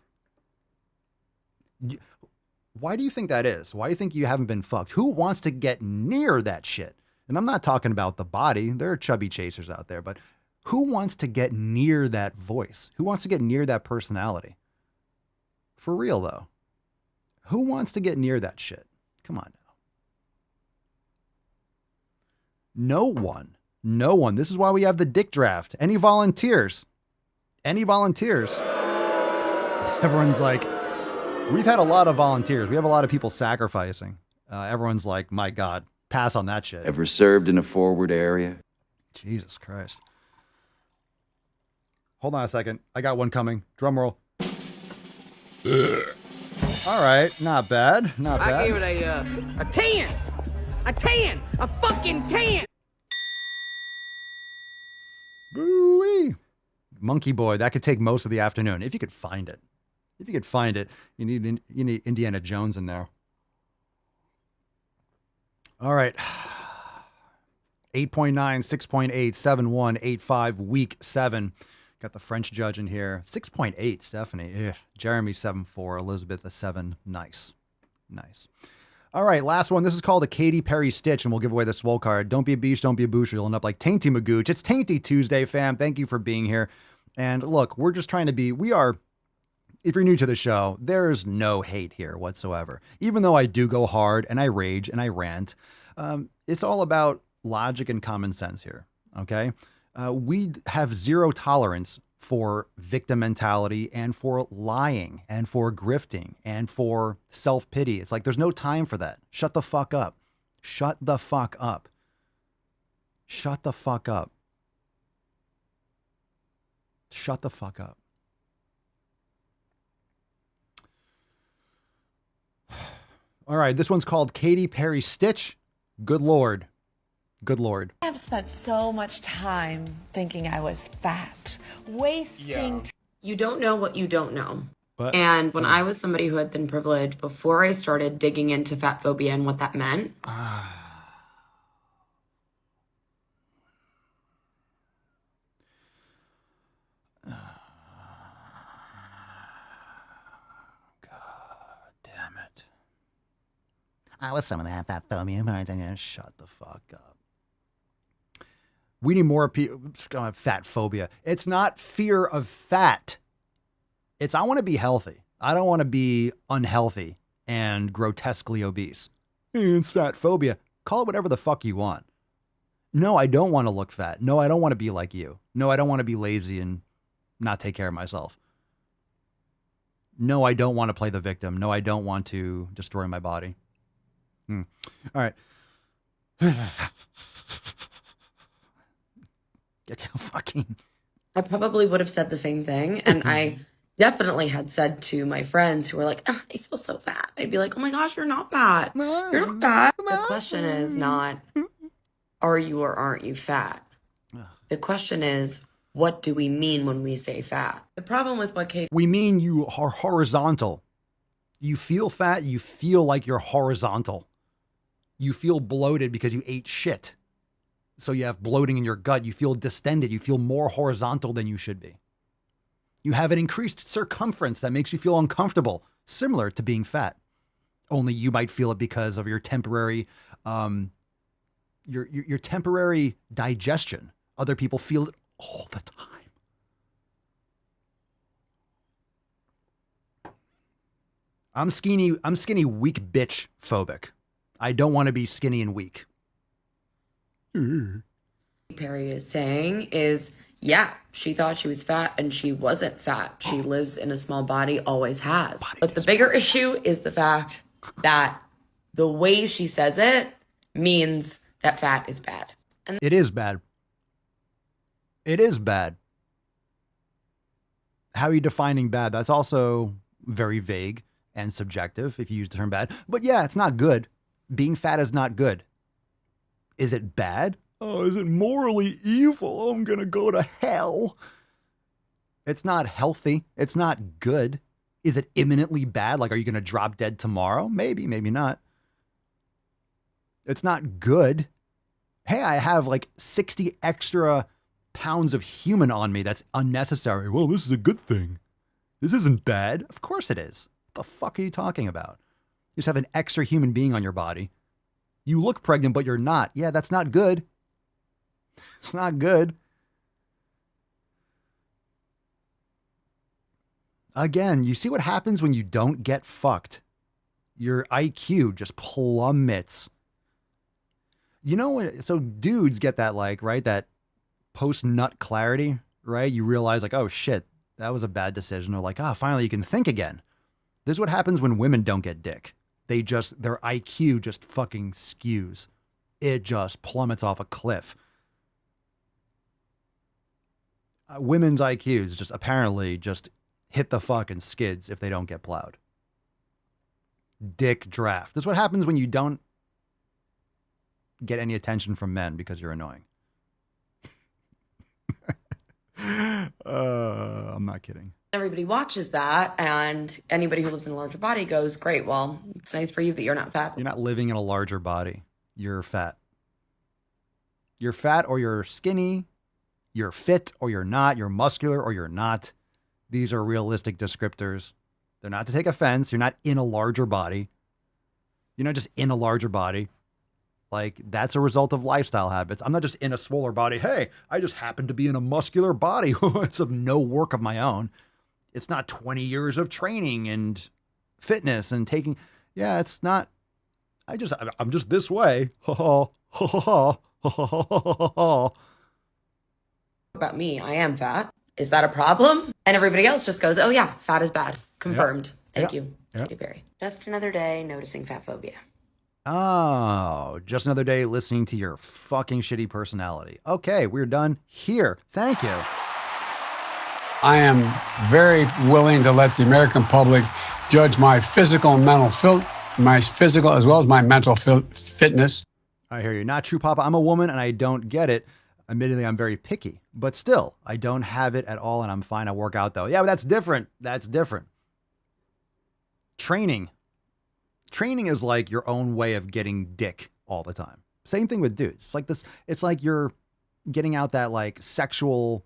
Why do you think that is? Why do you think you haven't been fucked? Who wants to get near that shit? And I'm not talking about the body. There are chubby chasers out there, but who wants to get near that voice? Who wants to get near that personality? For real, though. Who wants to get near that shit? Come on now. No one. No one. This is why we have the dick draft. Any volunteers? Any volunteers? Everyone's like, we've had a lot of volunteers. We have a lot of people sacrificing. Everyone's like, my God, pass on that shit. Ever served in a forward area? Jesus Christ. Hold on a second. I got one coming. Drum roll. All right. Not bad. Not bad. I gave it a 10. A 10. A fucking 10. Boo-wee. Monkey Boy. That could take most of the afternoon. If you could find it. If you could find it. You need Indiana Jones in there. All right. 8.9, 6.8, 7.1, 8.5, week 7. Got the French judge in here. 6.8, Stephanie. Ugh. Jeremy, 7.4. Elizabeth, a 7. Nice. Nice. All right, last one. This is called a Katy Perry Stitch, and we'll give away the Swole card. Don't be a beach, don't be a boosh. You'll end up like Tainty Magooch. It's Tainty Tuesday, fam. Thank you for being here. And look, we're just trying to be, if you're new to the show, there's no hate here whatsoever. Even though I do go hard, and I rage, and I rant, it's all about logic and common sense here, okay? We have zero tolerance for victim mentality and for lying and for grifting and for self-pity. It's like there's no time for that. Shut the fuck up. Shut the fuck up. Shut the fuck up. Shut the fuck up. All right, this one's called Katy Perry Stitch. Good Lord. Good Lord. I've spent so much time thinking I was fat, wasting. You don't know what you don't know. What? And when I was somebody who had been privileged, before I started digging into fat phobia and what that meant, God damn it. I was someone that had fat phobia. Shut the fuck up. We need more people. Fat phobia. It's not fear of fat. It's I want to be healthy. I don't want to be unhealthy and grotesquely obese. It's fat phobia. Call it whatever the fuck you want. No, I don't want to look fat. No, I don't want to be like you. No, I don't want to be lazy and not take care of myself. No, I don't want to play the victim. No, I don't want to destroy my body. All right. Get to fucking. I probably would have said the same thing. And I definitely had said to my friends who were like, "Ugh, I feel so fat." I'd be like, "Oh my gosh, you're not fat. You're not fat." The question is not, are you or aren't you fat? The question is, what do we mean when we say fat? The problem with what Kate... We mean you are horizontal. You feel fat, you feel like you're horizontal. You feel bloated because you ate shit. So you have bloating in your gut. You feel distended. You feel more horizontal than you should be. You have an increased circumference that makes you feel uncomfortable, similar to being fat. Only you might feel it because of your temporary, your temporary digestion. Other people feel it all the time. I'm skinny, weak bitch phobic. I don't want to be skinny and weak. Perry is saying is, yeah, she thought she was fat and she wasn't fat. She lives in a small body, always has. But the bigger issue is the fact that the way she says it means that fat is bad. And it is bad. It is bad. How are you defining bad? That's also very vague and subjective if you use the term bad. But yeah, it's not good. Being fat is not good. Is it bad? Oh, is it morally evil? I'm going to go to hell. It's not healthy. It's not good. Is it imminently bad? Like, are you going to drop dead tomorrow? Maybe, maybe not. It's not good. Hey, I have like 60 extra pounds of human on me. That's unnecessary. Well, this is a good thing. This isn't bad. Of course it is. What the fuck are you talking about? You just have an extra human being on your body. You look pregnant, but you're not. Yeah, that's not good. It's not good. Again, you see what happens when you don't get fucked. Your IQ just plummets. You know, so dudes get that, like, right? That post-nut clarity, right? You realize, like, oh shit, that was a bad decision. Or like, finally you can think again. This is what happens when women don't get dick. Their IQ just fucking skews. It just plummets off a cliff. Women's IQs just apparently just hit the fucking skids if they don't get plowed. Dick draft. This is what happens when you don't get any attention from men because you're annoying. I'm not kidding. everybody watches that, and anybody who lives in a larger body goes, great, well, it's nice for you that you're not fat. You're not living in a larger body. You're fat. You're fat or you're skinny. You're fit or you're not. You're muscular or you're not. These are realistic descriptors. They're not to take offense. You're not in a larger body. You're not just in a larger body. Like, that's a result of lifestyle habits. I'm not just in a swoller body. Hey, I just happen to be in a muscular body. It's of no work of my own. It's not 20 years of training and fitness and taking. Yeah, it's not. I'm just this way. About me, I am fat. Is that a problem? And everybody else just goes, oh yeah, fat is bad. Confirmed. Thank you, Katy Perry. Just another day noticing fat phobia. Oh, just another day listening to your fucking shitty personality. Okay, we're done here. Thank you. I am very willing to let the American public judge my physical and mental my physical as well as my mental fitness. I hear you. Not true, Papa. I'm a woman and I don't get it. Admittedly, I'm very picky, but still, I don't have it at all and I'm fine. I work out though. Yeah, but that's different. That's different. Training is like your own way of getting dick all the time. Same thing with dudes. It's like this. It's like you're getting out that like sexual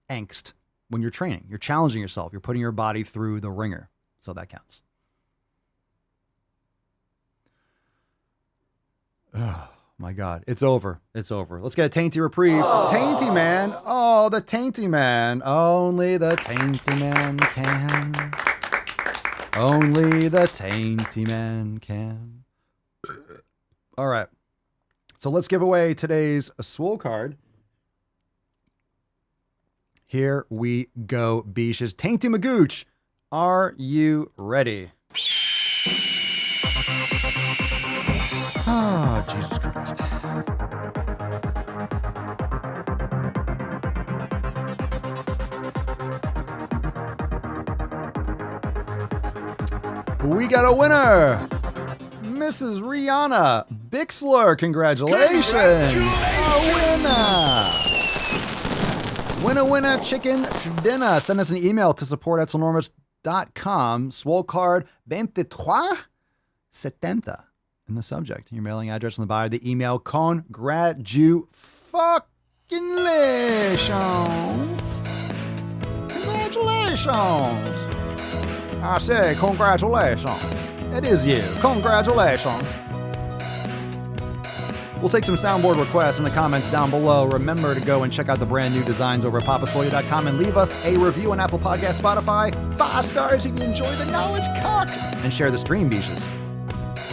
angst when you're training. You're challenging yourself. You're putting your body through the ringer. So that counts. Oh my God. It's over. It's over. Let's get a tainty reprieve. Oh. Tainty man. Oh, the tainty man. Only the tainty man can. Only the tainty man can. All right. So let's give away today's Swole card. Here we go, Beaches. Tainty Magooch. Are you ready? Oh, Jesus Christ. We got a winner! Mrs. Rihanna Bixler, congratulations! A winner chicken dinner. Send us an email to support@sonormous.com. Swole card 2370 in the subject. Your mailing address in the bio. The email congratulations. Congratulations. I say congratulations. It is you. Congratulations. We'll take some soundboard requests in the comments down below. Remember to go and check out the brand new designs over at papasloya.com and leave us a review on Apple Podcasts, Spotify. 5 stars if you enjoy the knowledge cock. And share the stream, beaches.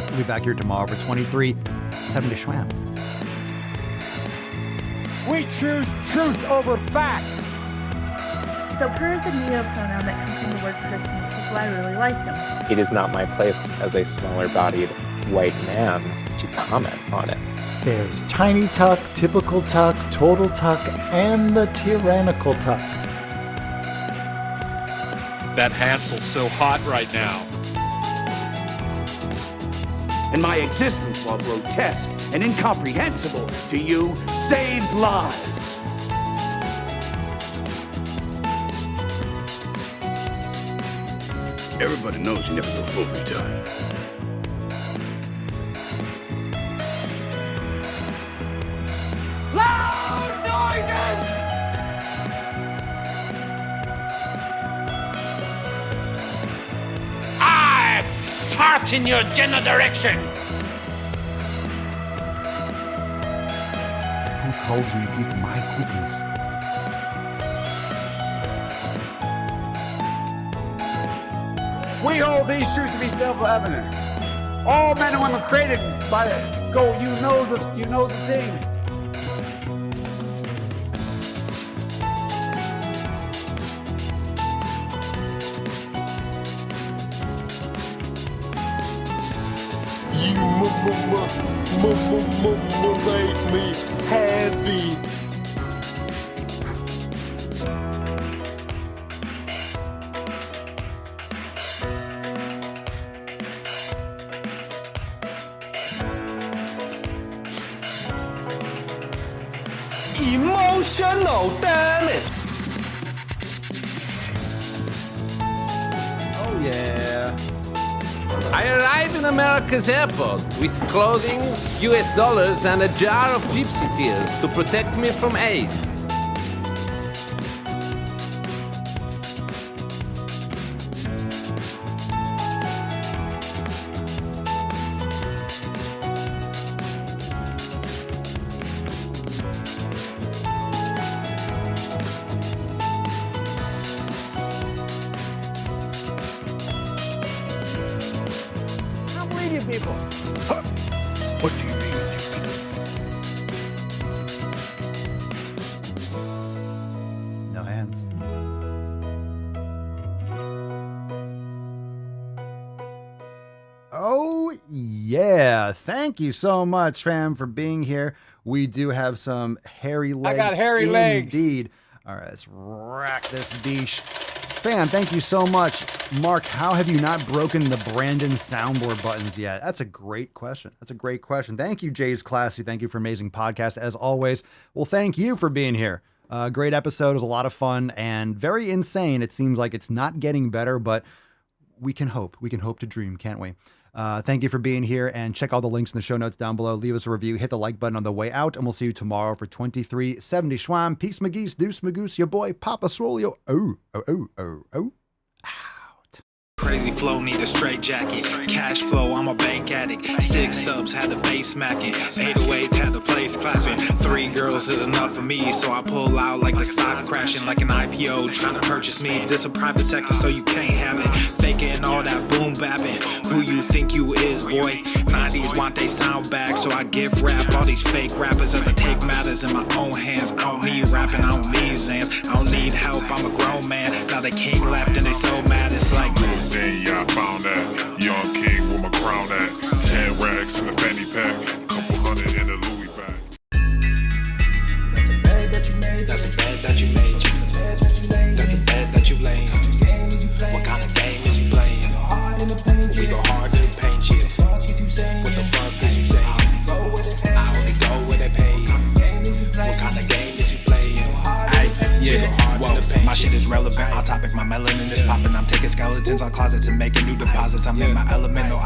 We'll be back here tomorrow for 2370 Schwam. We choose truth over facts. So per is a neo-pronoun that comes from the word person, which is why I really like him. It is not my place as a smaller-bodied white man to comment on it. There's tiny tuck, typical tuck, total tuck, and the tyrannical tuck. That Hansel's so hot right now. And my existence, while grotesque and incomprehensible to you, saves lives. Everybody knows you never go full retard. Loud noises! I fart in your general direction. Who told you to eat my cookies? We hold these truths to be self-evident. All men and women created by go. You know the thing. You make me happy. Emotional damage. Oh yeah. I arrived in America's airport with clothing, US dollars, and a jar of gypsy tears to protect me from AIDS. People. What do you mean? No hands. Oh, yeah. Thank you so much, fam, for being here. We do have some hairy legs. I got hairy legs. Indeed. All right, let's rack this beesh. Fam, thank you so much. Mark, how have you not broken the Brandon soundboard buttons yet? That's a great question. Thank you, Jay's Classy. Thank you for amazing podcast, as always. Well, thank you for being here. Great episode. It was a lot of fun and very insane. It seems like it's not getting better, but we can hope. We can hope to dream, can't we? Thank you for being here, and check all the links in the show notes down below. Leave us a review, hit the like button on the way out, and we'll see you tomorrow for 2370 Schwam. Peace, McGeese, Deuce, Magoose, your boy, Papa Swole. Oh. Crazy flow, need a straight jacket. Cash flow, I'm a bank addict. 6 subs, had the bass smacking. 808s, had the place clapping. 3 girls is enough for me, so I pull out like the stock crashing. Like an IPO, trying to purchase me. This a private sector, so you can't have it. Faking all that boom bapping. Who you think you is, boy? 90s want they sound back, so I give rap all these fake rappers as I take matters in my own hands. I don't need rapping, I don't need Zans. I don't need help, I'm a grown man. Now they king left and they so mad, it's like good thing, yeah, I found that. Young king with my crown at. 10 racks in the fanny pack. Couple hundred in the Louis bag. that's a bed that you made. That's a bed that you made. That's a bed that you laid. That's a bed that you laid. What kind of game is you playing? We go hard in the paint, yeah. What the fuck is you saying? I only go where they pay. What kind of game is you playing? Yeah, whoa, my shit is relevant. Off topic, my melanin is popping. I'm taking skeletons out closets and making new deposits. I'm in my element, no